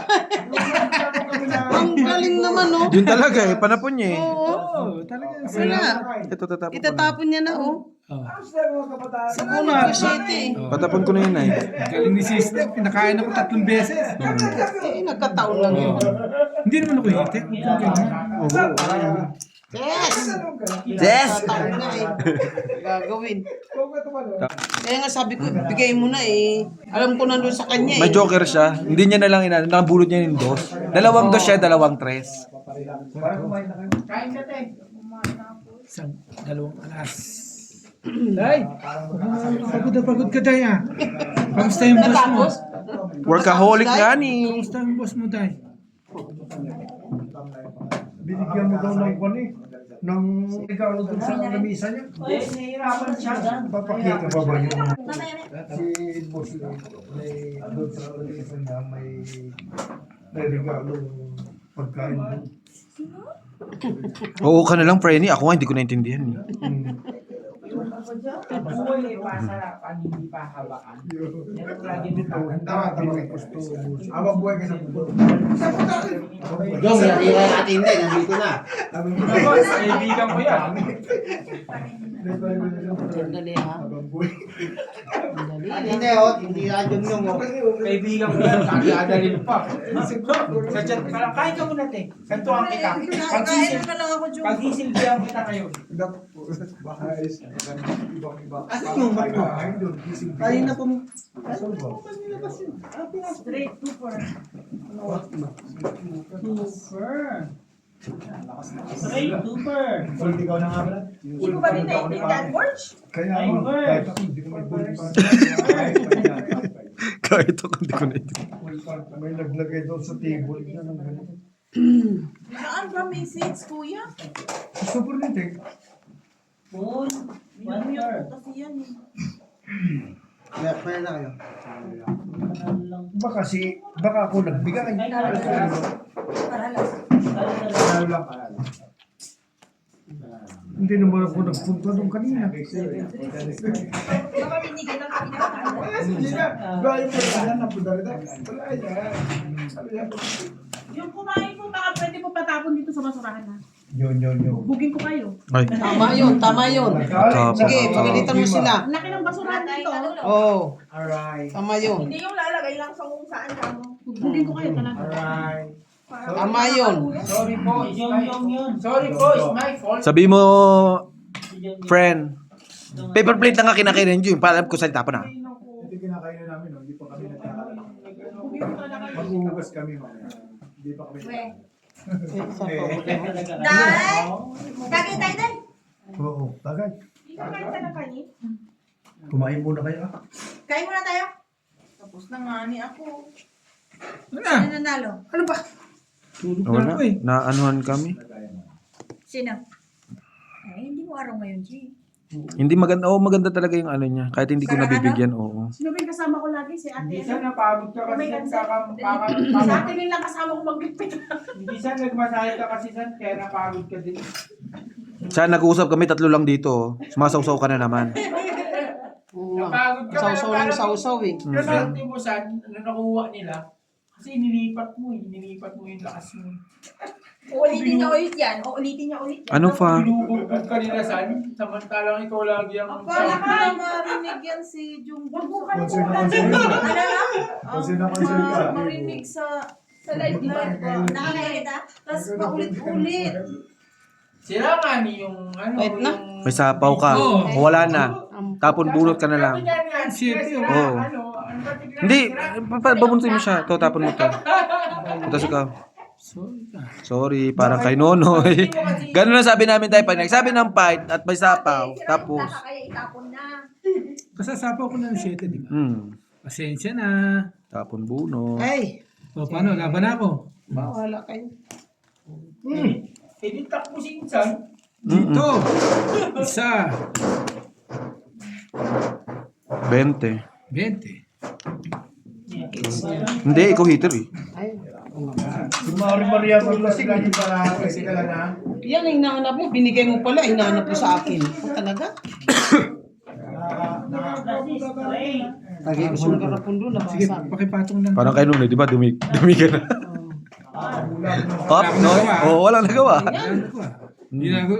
Speaker 1: Ang galing naman, no?
Speaker 4: Yun talaga eh, panapon niya eh.
Speaker 1: Oo.
Speaker 7: Oo, talaga.
Speaker 1: Wala.
Speaker 4: Ito, tatapon ko na.
Speaker 1: Itatapon niya na, oh.
Speaker 7: Oh.
Speaker 5: Ano sila mga kabataan?
Speaker 1: Sa puno, City.
Speaker 4: Patapon ko na yun eh.
Speaker 7: Galing ni Sistag. Pinakain ako 3 beses.
Speaker 1: Eh, nagkataon lang yun.
Speaker 7: Hindi naman ako hitter. Huwag ka ganyan.
Speaker 4: Oo.
Speaker 1: Yes!
Speaker 4: Yes!
Speaker 1: Tatakot nga eh. Gagawin.
Speaker 3: Huwag ka tumalo.
Speaker 1: Kaya nga sabi ko, bigay mo na eh. Alam ko nandun sa kanya eh.
Speaker 4: May joker siya. Hindi niya na lang inano. Nakabulot niya yung dos. Dalawang dos siya, dalawang tres.
Speaker 3: Para kumain na kayo.
Speaker 2: Kain ka, te.
Speaker 7: Isang, dalawang alas. Day! Pagod ka, Day, ah. Kamusta yung boss mo?
Speaker 1: Natapos?
Speaker 4: Workaholic nga ni.
Speaker 7: Kamusta yung boss mo, Day?
Speaker 9: Binigyan mo daw ng kwan eh. Ng regalo doon sa lamisa niya.
Speaker 2: Hindi, nahihirapan siya.
Speaker 9: Papakita pa ba yung si Boss Lee, may doon sa lamisa niya may regalo pagkain doon.
Speaker 4: Oo ka na lang, Frenny. Ako nga, hindi ko naintindihan. Eh.
Speaker 2: Buhay ay pasarapan, hindi pa habaan. Yan ang lagi nito.
Speaker 9: Tama gusto mo.
Speaker 3: Awag buhay ka sa mundo.
Speaker 5: Dong, natira natin din. Nandito na.
Speaker 2: Boss, kaibigan ko yan.
Speaker 1: Dali ha.
Speaker 5: Hindi hindi radyon yung
Speaker 2: Kaibigan ko yan, kakadalin pa. Sa chat, parang kain ka muna, te. Santuhan kita. Pagsisilbihan kita ngayon.
Speaker 5: Asan yung mat mo? Kanina po mo.
Speaker 6: Straight to four.
Speaker 8: Straight super.
Speaker 3: Full ikaw na nga pala.
Speaker 6: Hindi mo ba din naiintindihan, Borge?
Speaker 9: Kaya
Speaker 8: Ay,
Speaker 9: ako,
Speaker 8: Bert.
Speaker 9: kahit ako hindi ko may buli pa.
Speaker 4: Kahit ako, hindi ko naintindihan.
Speaker 9: May naglagay doon sa table niya ng ganito.
Speaker 6: Saan ba message, kuya?
Speaker 9: Super nito.
Speaker 8: Full. One third.
Speaker 6: Kasi yan eh.
Speaker 5: Kaya na kayo.
Speaker 9: Baka ako nagbigay.
Speaker 6: Paralas.
Speaker 3: Ano lang pala.
Speaker 9: Hindi naman ako nagpunta doon kanina.
Speaker 6: Baka binigyan ng pinakain.
Speaker 3: Sige na. Gaya mo na napunta rin. Wala yan. Ano yan?
Speaker 6: Yung kumain po, baka pwede mo patapon dito sa basurahan ha.
Speaker 9: Yun.
Speaker 6: Bugin ko kayo.
Speaker 4: Ay,
Speaker 1: Tama yun, tama yun. Sige, pagalitan mo sila.
Speaker 6: Ang laki ng basurahan dito.
Speaker 1: Oo,
Speaker 3: Alright.
Speaker 1: tama yun.
Speaker 6: Hindi yung lalagay lang sa kung saan ka mo. Bugin ko kayo talaga.
Speaker 3: Alright.
Speaker 1: Tama yun.
Speaker 2: Sorry po, it's
Speaker 8: Yung
Speaker 2: my
Speaker 8: yun.
Speaker 2: Sorry po, it's my fault.
Speaker 4: sabi mo, friend, paper plate lang nga kinakainin yun. Paalam ko salita pa na.
Speaker 3: Ito kinakain na namin, no? Hindi pa kami nagkakaroon. Maghuhugas kami mamaya. Hindi pa kami
Speaker 6: Dahil, kagay tayo dahil.
Speaker 9: Oo, bagay.
Speaker 6: Hindi ka kain ka ng kanin.
Speaker 9: Kumain muna kayo.
Speaker 6: Kain muna tayo. Tapos na nga ni ako.
Speaker 7: Ano na?
Speaker 6: Sino nanalo?
Speaker 7: Ano ba? Tulog na
Speaker 4: Wala,
Speaker 7: ako eh.
Speaker 4: naanuhan kami.
Speaker 6: Sino? Ay, hindi mo araw ngayon, G.
Speaker 4: Hindi maganda, maganda talaga yung ano niya. Kahit hindi ko nabibigyan, oo.
Speaker 6: Sino ba yung kasama ko lagi? Si ate.
Speaker 2: Hindi siya napagod ka
Speaker 6: Oh my
Speaker 2: kasi
Speaker 6: God, sa atin din lang kasama ko magpipit.
Speaker 2: Hindi siya nagmasahe ka kasi san, kaya napagod ka din.
Speaker 4: Siya nag-uusap kami, 3 lang dito. Sumasawsaw ka na naman.
Speaker 1: Oo nga.
Speaker 2: Napagod ka.
Speaker 1: Sausaw lang sausaw eh.
Speaker 2: Kasi ang mo san, ano nakuha nila, kasi nilipat mo yung lakas mo.
Speaker 6: Uulitin niya ulit yan. Uulitin niya ulit yan.
Speaker 4: Ano pa?
Speaker 2: Binubugbog ka nila san, samantalang ikaw lagi ang...
Speaker 6: Wala ka marinig yan si Jung. Huwag mo ka
Speaker 3: Concern na concern ka.
Speaker 6: Ano lang?
Speaker 3: Concern na concern ka.
Speaker 6: Marinig sa live ba? Nakakailit ha? Tapos paulit-ulit.
Speaker 2: Sira nga ni yung ano,
Speaker 1: Wait na.
Speaker 2: yung...
Speaker 4: May sapaw ka. Wala na. Tapon bunot ka na lang. Oo. Hindi, babuntin mo siya. Ito, tapon mo to. Tapos ikaw.
Speaker 7: Sorry ka.
Speaker 4: Sorry, parang kay Nonoy. Ganun lang sabi namin tayo. Pag nagsabi ng fight at may sapaw, tapos.
Speaker 6: Kaya itapon na.
Speaker 7: Kasasapaw ko na ng 7, di ba? Pasensya na.
Speaker 4: Tapon bunot.
Speaker 1: Ay,
Speaker 7: O, paano? Laban ako.
Speaker 1: bawala kayo.
Speaker 2: Hindi takbo si Insan.
Speaker 7: Dito. Isa.
Speaker 4: 20.
Speaker 7: 20.
Speaker 4: Hindi, ikaw hitter eh.
Speaker 1: Ay,
Speaker 9: Si Maria
Speaker 3: Kasi lagi para kasi ka lang ha.
Speaker 1: yan ang hinahanap mo. Binigay mo pala, hinahanap mo sa akin. Talaga?
Speaker 8: Kasi straight.
Speaker 1: Lagi ko siyang garapon doon.
Speaker 7: Sige,
Speaker 1: Nabasa.
Speaker 7: pakipatong lang.
Speaker 4: Parang kay Nonoy, di ba? Dumi ka na. Hop, no? Oo, walang nagawa.
Speaker 7: Ano ko ah. Hindi na ako.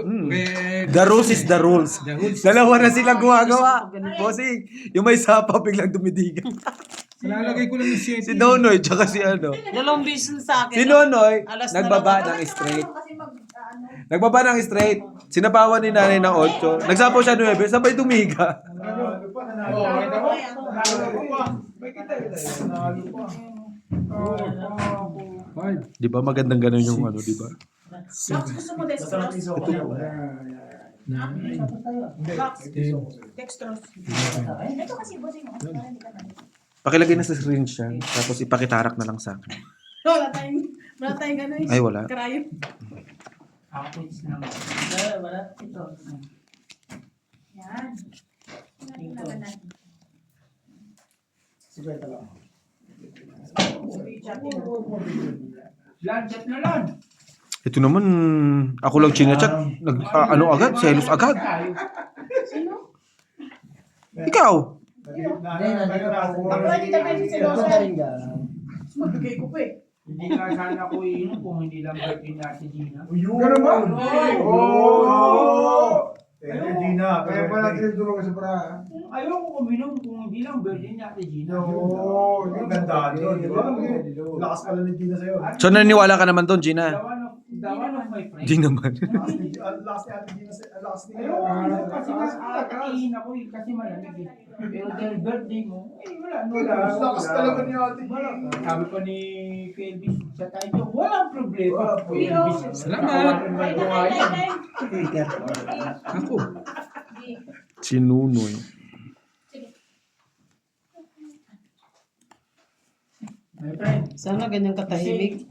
Speaker 4: The rules is the rules.
Speaker 7: The rules.
Speaker 4: Dalawa na silang gumagawa. Bossing, yung may sapaw biglang dumidigan.
Speaker 7: Nalalagay ko lang yung 7.
Speaker 4: Si Nonoy, tsaka si ano.
Speaker 1: Dalawang beses sa akin.
Speaker 4: Si Nonoy,
Speaker 1: Alas na
Speaker 4: nagbaba
Speaker 1: lang.
Speaker 4: ng straight.
Speaker 6: Kasi mag,
Speaker 4: Nagbaba ng straight. Sinapawan ni nanay ng 8. Nagsapaw siya 9. Sabay tumiga.
Speaker 3: Nanalo pa, nanalo
Speaker 5: Oo,
Speaker 3: pa.
Speaker 5: kita mo?
Speaker 3: Nanalo pa. May kita. Nanalo pa.
Speaker 7: Five.
Speaker 4: Di ba magandang ganun yung ano, di ba?
Speaker 6: Max, gusto mo dextrose?
Speaker 7: Nine.
Speaker 8: Tapos tayo.
Speaker 6: Max,
Speaker 7: Ten.
Speaker 6: dextrose.
Speaker 8: Ay,
Speaker 6: Ito kasi bossing mo. Para hindi ka na.
Speaker 4: Pakilagay na sa syringe yan. Tapos ipakitarak na lang sa akin.
Speaker 6: Wala tayong gano'n.
Speaker 4: Ay, wala.
Speaker 6: Cryo.
Speaker 2: Apoys na nga.
Speaker 8: wala. Ito.
Speaker 6: Yan. Tingnan natin.
Speaker 2: Lan, chat na lan.
Speaker 4: Ito naman, ako lang chinachat. Ano agad? Selos agad.
Speaker 6: Sino?
Speaker 4: Ikaw.
Speaker 6: Ako hindi ka pwede si Losa. Magbigay ko pa eh.
Speaker 2: Hindi nga sana ko iinom kung hindi lang birthday na si Gina.
Speaker 5: Ganun ba? Oo!
Speaker 3: Gina,
Speaker 5: Kaya pala tinutulong ka sa para.
Speaker 2: Ayoko kuminom kung hindi lang birthday ni Ate Gina.
Speaker 5: Oo, yung ganda doon, di ba? Lakas pala ni Gina sa'yo.
Speaker 4: So naniniwala ka naman doon, Gina?
Speaker 2: Dawan of my friend.
Speaker 4: Di naman.
Speaker 5: Lakas ni Ate Gina sa'yo. Lakas ni
Speaker 2: Ayoko kuminom kasi mas aatiin ako eh, kasi malamig eh. Pero dahil birthday mo, wala.
Speaker 5: Lakas talaga ni Ate Gina.
Speaker 2: Sabi ko ni Kelvis sa tayo, walang problema. Kelvis,
Speaker 7: Salamat. Ako.
Speaker 4: Si Nunoy.
Speaker 2: My friend,
Speaker 1: Sana ganyan katahimik.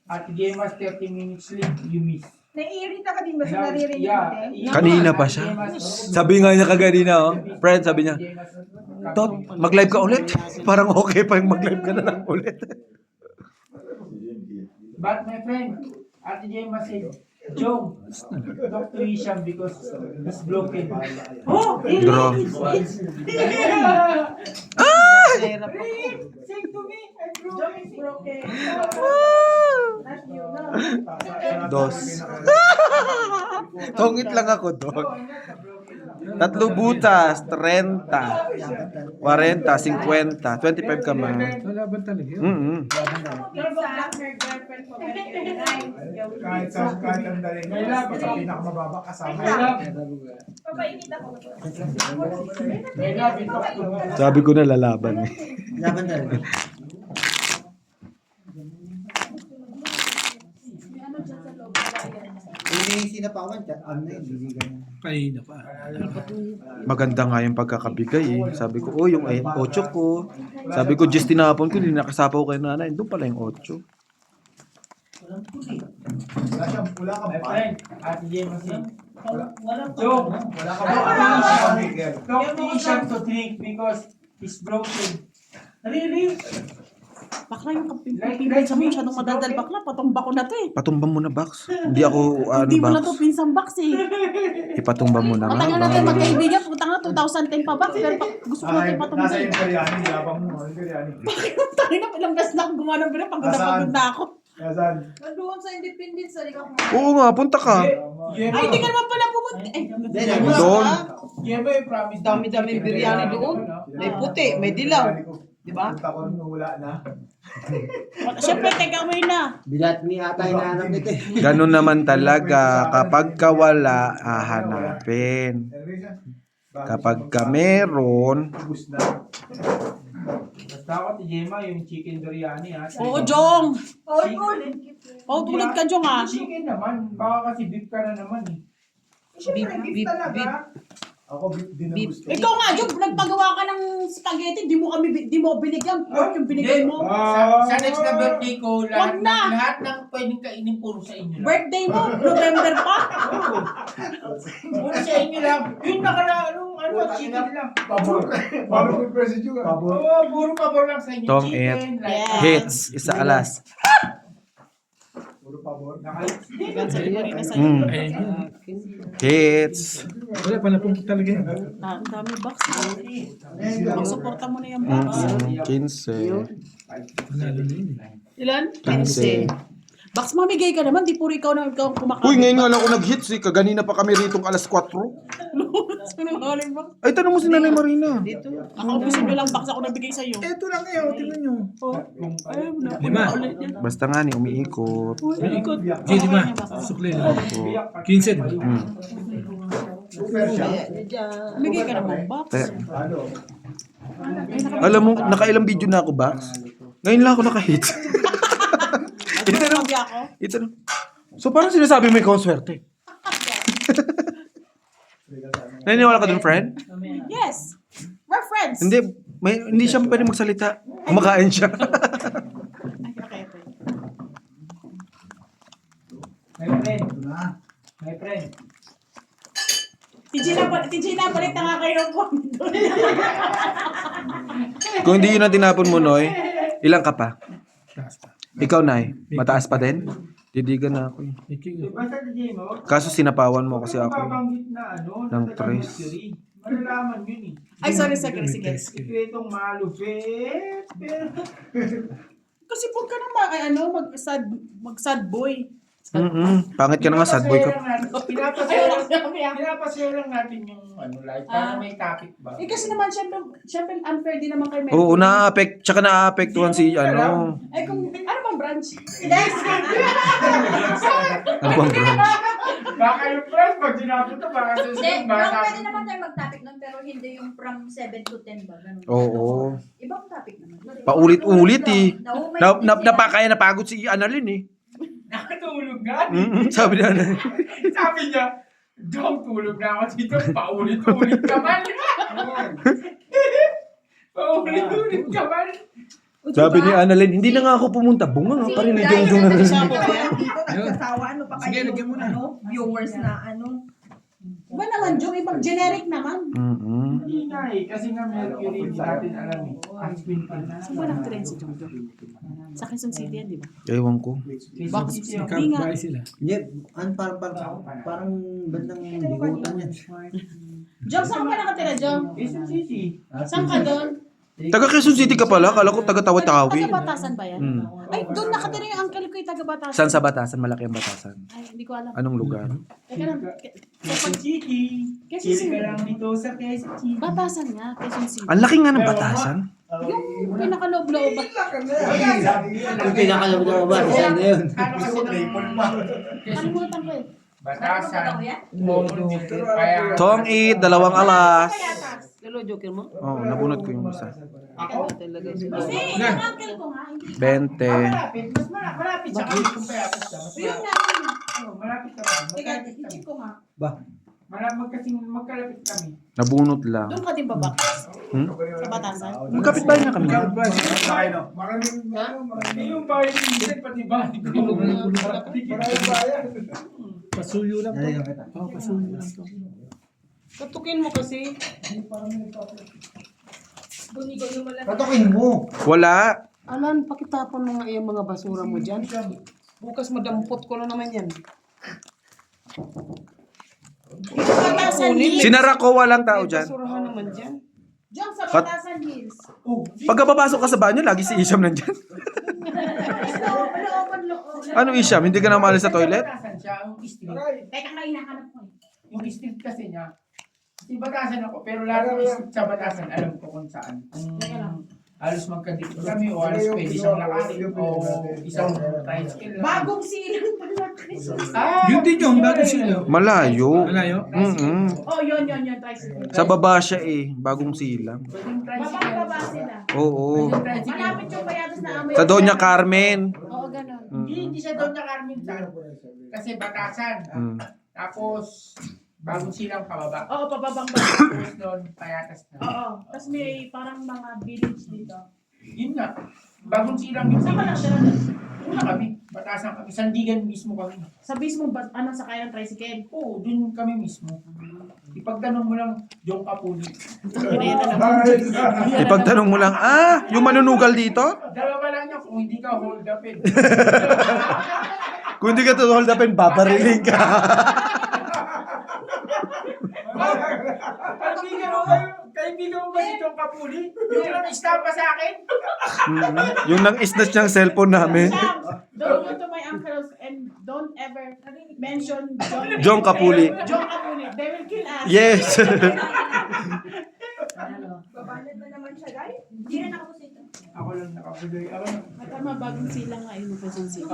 Speaker 2: Ate Gemma's 30 minutes sleep, you miss.
Speaker 6: Naiirita ka din ba sa naririnig mo din?
Speaker 4: Kanina pa siya. Sabi nga niya kaganina, oh. Friend, sabi niya, Tot, mag-live ka ulit. Parang okay pa yung mag-live ka na lang ulit.
Speaker 2: But my friend, Ate Gemma said, Joe, talk to Isham because he's broken. Oh,
Speaker 4: Draw.
Speaker 1: Mahirap ako.
Speaker 2: Say to me, I'm
Speaker 6: Joke is
Speaker 2: broken.
Speaker 6: broken. Not you, no.
Speaker 4: Dos. Tongit lang ako doon. 3 butas, 30, 40, 50, 25 ka man.
Speaker 7: Laban talaga yun.
Speaker 6: Minsan, her girlfriend ko,
Speaker 5: Kahit ang dali niya, sa pinakamababa kasama.
Speaker 6: papainit ako.
Speaker 2: May love you, talk to me.
Speaker 4: Sabi ko na lalaban eh.
Speaker 6: May ano dyan sa loob.
Speaker 7: Kanina pa.
Speaker 4: Maganda nga yung pagkakabigay eh. Sabi ko, oh yung 8 ko. Sabi ko, just tinapon ko, hindi nakasapaw kay nanay. Doon pala yung 8.
Speaker 5: Wala kang
Speaker 2: My
Speaker 5: pa.
Speaker 2: friend, Ate Gemma said,
Speaker 8: Walang
Speaker 2: Joe,
Speaker 5: Wala kang pa.
Speaker 2: talk to Isham to drink because he's broken. Really?
Speaker 6: Bakla yung pinsan mo masyadong madadal bakla. Patumba ko na to eh.
Speaker 4: Patumba mo na, Bax. Hindi ako,
Speaker 6: Hindi mo na to
Speaker 4: Bax.
Speaker 6: pinsang box eh.
Speaker 4: Ipatumba mo na nga,
Speaker 6: Matagal natin
Speaker 4: Bax.
Speaker 6: magkaibigan. Putang na 2010 pa box. Pero gusto ko natin patumba
Speaker 5: Nasa
Speaker 6: eh.
Speaker 5: yung Koreani, yabang mo. Yung Koreani.
Speaker 6: Tangin na, ilang beses na ako gumawa ng pagod na pagod na ako.
Speaker 5: Nasaan?
Speaker 6: Nandoon sa Independence, sa Liga
Speaker 4: Oo nga, punta ka.
Speaker 6: Ay, hindi ka naman pala pumunta. Ay,
Speaker 4: Doon.
Speaker 2: Gemma, you promised.
Speaker 1: Dami-daming biryani doon. May puti, may dilaw. Di ba?
Speaker 5: Punta ko nung wala na.
Speaker 6: Siyempre, take away na.
Speaker 9: Bilat ni ata hinahanap nito eh.
Speaker 4: Ganun naman talaga. Kapag ka wala, hahanapin. Kapag ka meron,
Speaker 5: Ubus na.
Speaker 2: Basta ako, Ate Gemma, yung chicken biryani ha.
Speaker 6: Oo, Jong.
Speaker 2: Chicken.
Speaker 6: Oo, tulit ka, Jong ah.
Speaker 2: Chicken naman. Baka kasi beef ka na naman eh.
Speaker 1: Beef, beef, beef.
Speaker 5: Ako din ang
Speaker 1: Beef.
Speaker 5: gusto.
Speaker 6: Ikaw nga, Jong, nagpagawa ka ng spaghetti, di mo binigyan. Pork yung binigay mo.
Speaker 2: Sa next na birthday ko,
Speaker 6: Wag na.
Speaker 2: lahat ng pwedeng kainin puro sa inyo lang.
Speaker 6: Birthday mo, November pa.
Speaker 2: Puro sa inyo lang. Yung chicken lang.
Speaker 5: Pabor. Pabor yung president yung pabor.
Speaker 2: Oo, puro pabor lang sa inyo.
Speaker 4: Tong
Speaker 2: Chicken,
Speaker 6: Yeah.
Speaker 4: hits, isa alas.
Speaker 5: Puro pabor.
Speaker 6: Gan sa libre na sa'yo.
Speaker 4: Hits.
Speaker 7: Wala pa na po talaga yun.
Speaker 6: Ang dami box. Pagsuporta mo na yung box.
Speaker 4: 15.
Speaker 7: Manalo na yun eh.
Speaker 6: Ilan?
Speaker 4: 15.
Speaker 1: Box, mamigay ka naman. Di puro ikaw na ikaw ang kumakain.
Speaker 4: Uy, ngayon nga lang ako nag-hits eh. Kaganina pa kami rito alas 4.
Speaker 1: Sino mahalin ba?
Speaker 4: Ay, tanong mo si Nanay Marina.
Speaker 1: Dito. Ako, posible lang box ako nabigay sa'yo.
Speaker 7: Eto lang kayo, tingnan nyo.
Speaker 1: Ayun na.
Speaker 7: 5.
Speaker 4: Basta nga ni, umiikot.
Speaker 1: Ikot.
Speaker 7: Sige, 5. Sukli na. 15.
Speaker 1: Mamigay ka naman box.
Speaker 4: Eh, alam mo, nakailang video na ako, Bax. Ngayon lang ako naka-hits.
Speaker 1: Ito na. Ako.
Speaker 4: Ito na. So parang sinasabi mo ikaw ang swerte. Naniniwala ka dun, friend?
Speaker 1: Yes. We're friends.
Speaker 4: Hindi siya pwede magsalita. Kumakain siya.
Speaker 1: Ay, okay.
Speaker 2: My friend.
Speaker 1: TJ na, balik na nga kayo po.
Speaker 4: Kung hindi yun ang tinapon mo, Noy, ilang ka pa? Ikaw, Nay, mataas pa din? Didigan na ako eh.
Speaker 2: Basta DJ mo,
Speaker 4: Kaso sinapawan mo kasi ako.
Speaker 2: mababanggit na
Speaker 4: Ng
Speaker 2: sa
Speaker 4: tres.
Speaker 2: mystery. Malalaman yun eh.
Speaker 1: Ay, sorry. Sige.
Speaker 2: Sikretong malupit. Pero,
Speaker 1: Kasi huwag ka naman, mag-sad boy.
Speaker 4: Pangit ka na nga, sad boy ka.
Speaker 2: Pinapasaya lang natin yung live para may topic ba?
Speaker 1: Eh kasi naman, syempre unfair din naman kay Mel.
Speaker 4: Oo, tsaka naaapektuhan si ano.
Speaker 1: Eh kung, ano bang branch?
Speaker 4: Ano bang branch?
Speaker 2: Baka yung friends, pag ginapot na, baka
Speaker 6: Hindi,
Speaker 2: susunod
Speaker 6: bro,
Speaker 2: ba?
Speaker 6: pwede naman tayo mag-topic nun, pero hindi yung from 7 to 10 ba? Ganun.
Speaker 4: Oo.
Speaker 6: Ibang topic naman.
Speaker 4: Paulit-ulit eh.
Speaker 6: Nauumay
Speaker 4: Napakaya napagod si Annalyn eh.
Speaker 2: Nakatulog na.
Speaker 4: Sabi na
Speaker 2: Sabi niya, Dong, tulog na ako dito. Paulit-ulit ka man. Paulit-ulit ka man.
Speaker 4: Sabi ni Annalyn, hindi na nga ako pumunta. Bunga nga pa rin ni Jongjong na rin.
Speaker 10: Nagsasawa, ano pa
Speaker 7: Sige,
Speaker 10: kayo,
Speaker 7: lagyan mo na.
Speaker 10: viewers na ano.
Speaker 1: Iba naman, Jong, ibang generic naman.
Speaker 2: Hindi nga eh. Kasi nga Mercury, hindi natin alam eh. Ang spin pa na.
Speaker 1: Saan ba nag-trend si Jong? Sa Quezon City yan, di ba?
Speaker 4: Ewan ko.
Speaker 1: Box. Hindi nga.
Speaker 7: Kapit sila.
Speaker 5: Hindi, parang bandang bigutan yan.
Speaker 1: Jong, saan ka nakatira, Jong?
Speaker 2: Quezon City.
Speaker 1: Saan ka doon?
Speaker 4: Taga Quezon City ka pala? Kala ko taga Tawa-Tawi.
Speaker 1: Taga-Batasan ba yan? Ay, doon nakatira yung uncle ko yung taga-Batasan.
Speaker 4: Saan sa Batasan? Malaki ang Batasan.
Speaker 1: Ay, hindi ko alam.
Speaker 4: Anong lugar?
Speaker 1: Teka lang.
Speaker 2: Quezon City.
Speaker 1: Quezon
Speaker 2: Chili
Speaker 1: City.
Speaker 2: ka lang dito sa Quezon City.
Speaker 1: Batasan nga, Quezon City.
Speaker 4: Ang laki nga ng Batasan.
Speaker 1: Yung pinakaloob-loob.
Speaker 5: Yung pinakalabot ba? Saan na yun?
Speaker 2: Ano kasi
Speaker 1: Kalimutan ko eh.
Speaker 2: Batasan. Kaya.
Speaker 4: Tong eat, 2 alas.
Speaker 1: Lalo, joker mo?
Speaker 4: Oo, nabunot ko yung isa.
Speaker 2: Ako?
Speaker 1: Hindi, yung uncle ko nga. Hindi.
Speaker 4: 20.
Speaker 2: Malapit. Mas malapit siya. Kung payatas siya. Mas
Speaker 1: Yun
Speaker 2: malapit.
Speaker 1: nga.
Speaker 2: Malapit kami.
Speaker 1: Teka, i-check ko nga.
Speaker 2: Magkalapit kami.
Speaker 4: Nabunot lang.
Speaker 1: Doon ka din ba ba?
Speaker 4: Hmm?
Speaker 1: Sa Batasan?
Speaker 4: Magkapit bahay na kami.
Speaker 2: Hindi yung bahay ni Vincent, pati bahay ko.
Speaker 7: Pasuyo lang to. Oo, pasuyo lang to.
Speaker 1: Katukin mo kasi.
Speaker 5: Patukin mo.
Speaker 4: Wala.
Speaker 1: Alan, pakitapon mo nga yung mga basura mo dyan. Bukas madampot ko na naman yan. Dito sa Batasan Hills.
Speaker 4: Sinara ko, walang tao dyan.
Speaker 1: Basurahan naman dyan. Diyan sa Batasan Hills.
Speaker 4: Pagka papasok ka sa banyo, lagi si Isham nandyan. Ano Isham? Hindi ka na maalis sa toilet?
Speaker 2: Batasan siya, yung street.
Speaker 1: Teka nga, hinahanap ko.
Speaker 2: Yung street kasi niya. Di Batasan ako, pero lahat ng street sa Batasan, alam ko kung saan. Kung halos magkadikit kami o halos pwede siyang lakarin o isang tricycle lang.
Speaker 1: Bagong silang pala.
Speaker 7: Yun din yung bago sila.
Speaker 4: Malayo.
Speaker 7: Malayo?
Speaker 1: Oh, yun, tricycle.
Speaker 4: Sa baba siya eh. Bagong silang.
Speaker 2: Pwedeng tricycle.
Speaker 1: Bababa sila.
Speaker 4: Oo.
Speaker 1: Malapit yung payatas na amoy.
Speaker 4: Sa Doña Carmen.
Speaker 1: Oo, ganun.
Speaker 2: Hindi siya doon na Carmen sa kasi Batasan. Tapos, bagong silang pababa.
Speaker 1: Oo, pababang ba?
Speaker 2: Tapos doon, payatas na.
Speaker 1: Oo. Tapos may parang mga village dito.
Speaker 2: Yun nga. Bagong silang yung
Speaker 1: Saan ka lang tira doon?
Speaker 2: Una kami. Batasan kami. Sandigan mismo kami.
Speaker 1: Sa mismo, sakay ng tricycle?
Speaker 2: Oo, dun kami mismo. Ipagtanong mo lang, yung kapuli.
Speaker 4: Ipagtanong mo lang, yung manunugal dito?
Speaker 2: Dalawa lang niya kung hindi ka hold upin.
Speaker 4: Kung hindi ka to hold upin, babariling ka.
Speaker 2: Kaibigan mo kayo Kaibigan mo ba si John Kapuli? Yung nang-stop pa sa akin?
Speaker 4: Yung nang-snatch niyang cellphone namin.
Speaker 6: Don't go to my uncles and don't ever mention
Speaker 4: John Kapuli.
Speaker 6: John Kapuli. They will kill us.
Speaker 4: Yes.
Speaker 10: Babanat na naman siya, guys.
Speaker 6: Hindi rin ako dito.
Speaker 2: Ako lang nakapuloy. Ako lang.
Speaker 6: Tama, bagong silang nga yun. Bagong silang.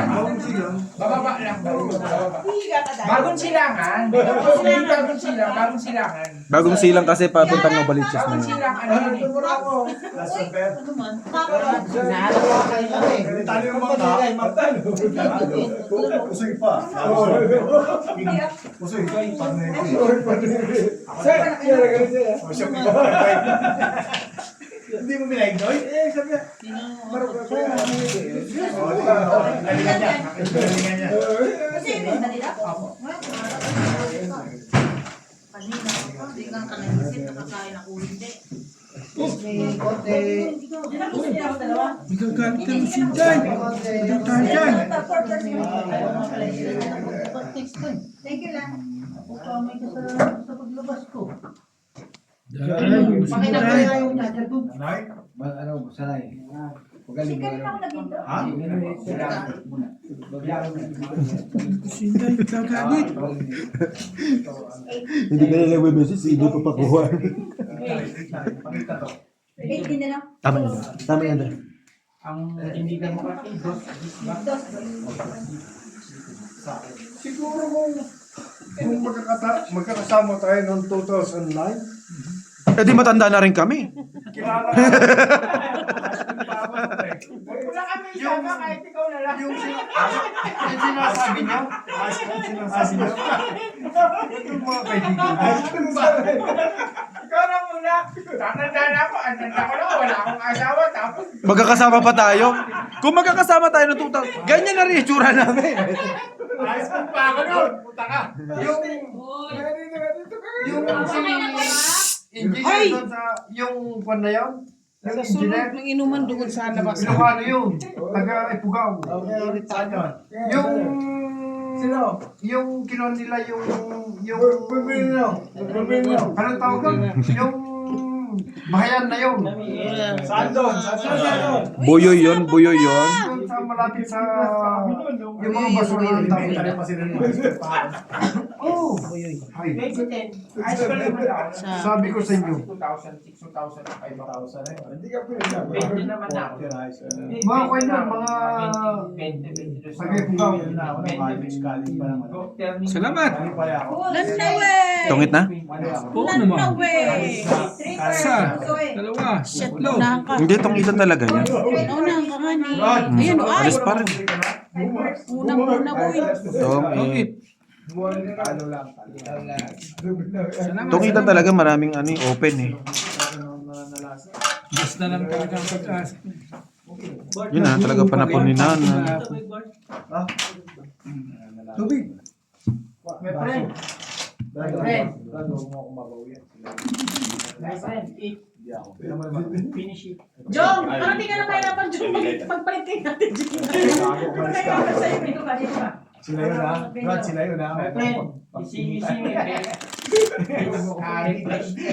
Speaker 2: Bagong silang. Bababa lang. Bababa.
Speaker 10: Higa ka dahil.
Speaker 2: Bagong silangan. Bagong silang. Bagong silangan.
Speaker 4: Bagong silang kasi papuntang Novaliches na
Speaker 2: Bagong
Speaker 4: yun.
Speaker 2: silang. Ano yun eh?
Speaker 8: Ano man?
Speaker 1: Nahanap ko kayo lang eh.
Speaker 5: Talo yung mata. Usoy pa. Usoy pa. Hindi mo binaignoy? Eh, sabi niya.
Speaker 6: Kasi yun, nalila.
Speaker 8: Kanina, biglang ka naisip, nakakain ako hindi.
Speaker 1: May konti.
Speaker 7: Magagalit ang sinday. Ano tayo dyan?
Speaker 6: Thank you lang.
Speaker 8: Kamay ka sa paglabas ko.
Speaker 7: Dahil, gusto mo
Speaker 1: Pakita ko
Speaker 7: tayo.
Speaker 1: na yung charger ko.
Speaker 5: Ano, sanay.
Speaker 6: Sige rin ako nag-intro.
Speaker 7: Sinday, magagalit.
Speaker 4: Hindi ka na nag-message, hindi ko pakuha.
Speaker 6: 18 na lang.
Speaker 4: Tama yan. Tama yan.
Speaker 2: Ang tindigan mo kasi, dos.
Speaker 9: Siguro kung magkakasama tayo noong 2009,
Speaker 4: Eh di matanda na rin kami.
Speaker 9: kilala
Speaker 2: Wala kami isama kahit ikaw na lang.
Speaker 9: yung sinasabi niya, yung mga kaibigan.
Speaker 2: Ikaw na muna. Tatanda na ako. Andanda ko na. Wala akong asawa. Tapos,
Speaker 4: Magkakasama pa tayo. Kung magkakasama tayo ng 2000, ganyan na rin yung tsura namin.
Speaker 2: ayos kong pa ako nun. Puta ka.
Speaker 9: Engineer doon sa, yung kwan na yun, yung
Speaker 1: Sa sunod
Speaker 9: engineer,
Speaker 1: ng inuman doon sa labas.
Speaker 9: Ilocano yun, taga-Ipugaw. Yung, yung kinon nila anong tawag doon? Yung bahayan na yun.
Speaker 5: Saan doon?
Speaker 4: Buyoy yun, buyoy yun.
Speaker 9: Doon sa malapit sa, yung mga basura ng tao. Oh, ay,
Speaker 2: 2010. Ayos ko naman ako.
Speaker 9: sabi ko sa inyo,
Speaker 2: 2006, 2005.
Speaker 5: Hindi ka pwede.
Speaker 2: 20 naman ako.
Speaker 9: mga kwan yun, mga taga-Ipugaw.
Speaker 7: Salamat.
Speaker 6: Landawe!
Speaker 4: Tungit na?
Speaker 7: Oo naman.
Speaker 6: Landawe!
Speaker 7: Isa, dalawa, tatlo.
Speaker 4: Hindi, tungitan talaga yan.
Speaker 6: Unang ka nga ni. Ayan, ay!
Speaker 4: Alis pa rin.
Speaker 6: Unang-una boy.
Speaker 4: Tungit.
Speaker 7: Salamat.
Speaker 4: Tungitan talaga, maraming ano eh, open eh.
Speaker 7: Diyos na lang talaga ang pag-asa.
Speaker 4: Yun na, talaga panapon ni Nana.
Speaker 9: Tubig.
Speaker 2: My friend. My friend. My friend. Eat. Finish it.
Speaker 6: Jong! Parang di ka na mahirapan, Jong. Pagpalit kayo natin, Jong. Mahirapan sa'yo, dito ka, dito ka.
Speaker 5: Sila yun ha? Brad, sila yun ha?
Speaker 2: My friend. You see me, friend.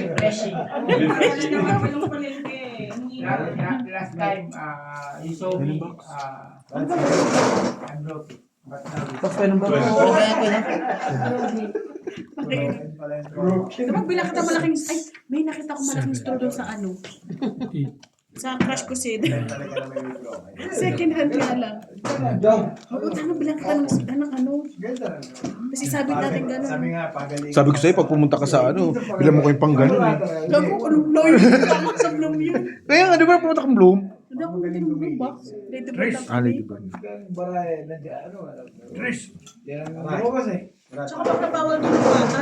Speaker 2: Refreshing.
Speaker 6: Walang palengke.
Speaker 2: Last time, you saw me, I'm broken. But now,
Speaker 6: Kapag bilang kita malaking, ay, may nakita ko malaking store doon sa ano. Sa crush ko si second hand nga lang. Oo, sana bilang kita ng ano. Kasi sabi natin gano'n.
Speaker 5: Sabi nga, pagaling.
Speaker 4: Sabi ko sa'yo, pag pumunta ka sa ano, bilang mo kayong pang ganun eh.
Speaker 6: Gago ko nung Lord. Tama sa Bloom yun.
Speaker 4: Kaya nga, di ba pumunta kang Bloom?
Speaker 6: Hindi ako ng Bloom box. Ready ba lang
Speaker 4: Ah,
Speaker 6: kami?
Speaker 4: Lady Bird.
Speaker 5: Baray, nandiyan, ano? Trish! Yan ang lumabas eh.
Speaker 6: Tsaka pag nabawal doon ng bata,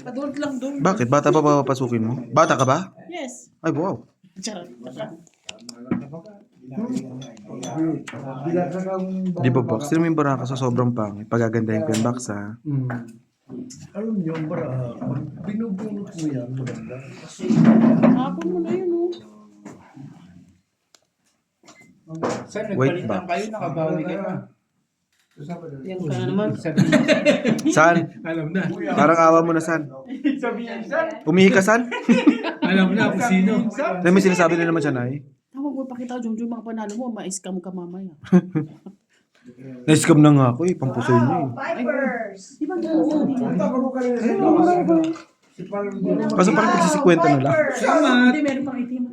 Speaker 6: adult lang doon.
Speaker 4: Bakit? Bata pa papapasukin mo? Bata ka ba?
Speaker 6: Yes.
Speaker 4: Ay, wow.
Speaker 6: Charot.
Speaker 4: Di ba, Box? Sino mo yung baraka sa sobrang pangit? Pagagandahin ko yung box, ha?
Speaker 9: Alam niyo, bara, pag binubunot mo yan, maganda.
Speaker 6: Hapon mo na yun, oh.
Speaker 2: saan
Speaker 4: Wait
Speaker 2: nagpalitan
Speaker 4: ba?
Speaker 2: kayo? Nakabawi ka na.
Speaker 1: Yan ka na naman.
Speaker 4: San?
Speaker 7: Alam na.
Speaker 4: Parang awa mo na, San.
Speaker 3: Sabihin sa
Speaker 4: Umihi ka, San?
Speaker 7: Alam na kung sino.
Speaker 4: Dahil may sinasabi na naman siya, Nay.
Speaker 6: Tawag mo pakita, Junjun, mga panalo mo, ma-scam ka mamaya.
Speaker 4: Na-scam na nga ako eh. Pampusoy niya eh.
Speaker 10: Vipers!
Speaker 6: Di ba ganyan din?
Speaker 4: Kaso bakit nagsisikwenta na lang?
Speaker 7: Salamat.
Speaker 6: Hindi, meron pang itim.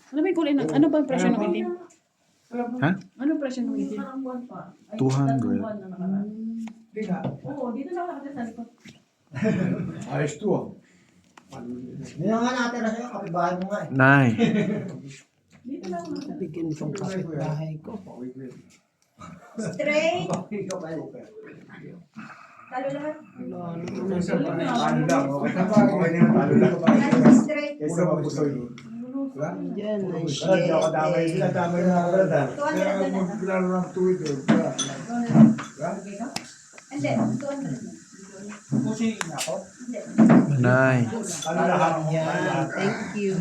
Speaker 6: Ano ba yung kulay ng, ano ba ang presyo ng itim?
Speaker 4: Ha?
Speaker 6: Ano ang presyo ng itim?
Speaker 4: 200.
Speaker 6: Oo, dito lang nakatira sa likod.
Speaker 5: Ayos to ah.
Speaker 9: Hindi na nga natin na sa'yo, kapibahay mo nga eh.
Speaker 4: Nay.
Speaker 6: Dito lang nakatira.
Speaker 1: Bigyan itong kapitbahay ko.
Speaker 10: Straight! Talo lahat.
Speaker 5: Ano lang, okay na ba? Okay na talo lang.
Speaker 10: Straight.
Speaker 5: Kesa mapusoy.
Speaker 1: Yan, ay
Speaker 5: Wala, di ako damay sila, damay na ako brother.
Speaker 10: 200 na lang.
Speaker 5: Maglaro ng tuwid doon. Wala.
Speaker 10: Hindi, 200 na.
Speaker 2: Pusingin ako.
Speaker 4: Nay.
Speaker 5: Ano lahat?
Speaker 1: Yan, thank you.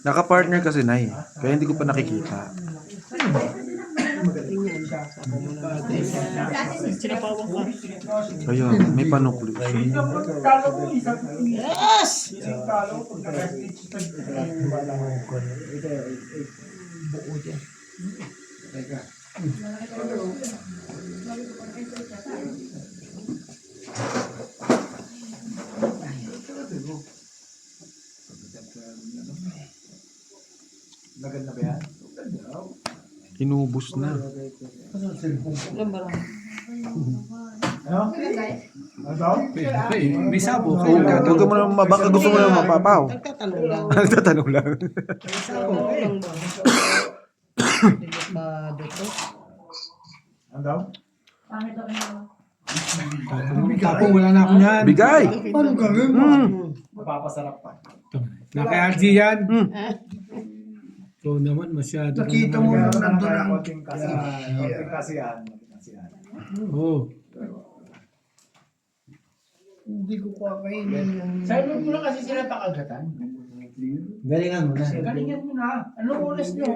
Speaker 4: Naka-partner kasi, Nay. Kaya hindi ko pa nakikita.
Speaker 1: Tingnan siya. Saka mo na natin.
Speaker 6: Sinapawang ka.
Speaker 4: Kaya, may panukli.
Speaker 2: Talo ko, isang
Speaker 1: Yes!
Speaker 2: isang talo ko.
Speaker 1: Buo dyan.
Speaker 5: Maganda ba yan?
Speaker 4: Inubos na.
Speaker 1: Ilan ba lang?
Speaker 5: Ano? Ano daw?
Speaker 7: May sabo.
Speaker 4: Oo, huwag mo naman, baka gusto mo naman mapapaw.
Speaker 1: Nagtatanong lang.
Speaker 4: Nagtatanong lang.
Speaker 1: Nagtatanong lang ba? Delikado to.
Speaker 5: Ano daw?
Speaker 6: Pangit ako na.
Speaker 7: Tapos wala na ako yan.
Speaker 4: Bigay!
Speaker 9: Paano gawin mo?
Speaker 5: Mapapasarap pa.
Speaker 7: Naka-RG yan. So naman masyado.
Speaker 9: Nakita mo nung nandun ang...
Speaker 5: Konting kasiyahan.
Speaker 7: Oo.
Speaker 9: Hindi ko pa kainin yung...
Speaker 2: Sabi mo na kasi sila pakagatan.
Speaker 9: Galingan mo na.
Speaker 2: Galingan mo na. Anong oras nyo?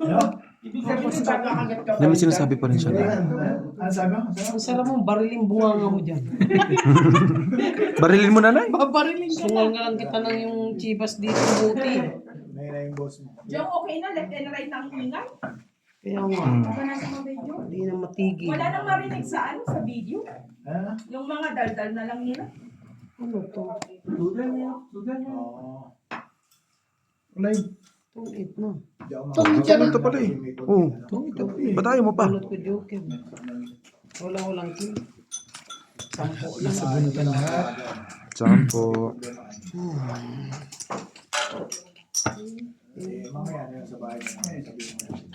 Speaker 5: Ano?
Speaker 2: Ibig sabihin yung pagkakagat ka.
Speaker 4: May sinasabi pa rin siya, Nay.
Speaker 5: Ano sabi mo?
Speaker 1: Ang sarap mong bariling bunganga mo dyan.
Speaker 4: Barilin mo na, Nay.
Speaker 1: Babariling ka na. nga lang kita ng yung chivas dito buti.
Speaker 5: Nay na yung boss mo.
Speaker 10: Diyan okay na, left and right ang ingay.
Speaker 1: Kaya nga,
Speaker 10: Baka nasa mga video.
Speaker 1: hindi na matigil.
Speaker 10: Wala nang marinig sa sa video.
Speaker 5: Ha?
Speaker 10: Yung mga daldal na lang nila.
Speaker 1: Ano to?
Speaker 2: Sudan niya. Sudan niya.
Speaker 5: Oo.
Speaker 1: Tungit na.
Speaker 5: Di ako
Speaker 4: Ito pala eh. Oo. Ba't ayaw mo pa?
Speaker 1: Kulot ko joker. Walang kin. Sampo lang.
Speaker 7: Nasa bunutan lahat.
Speaker 4: Sampo.
Speaker 5: Mamaya na yun sa bahay. Sabihin mo.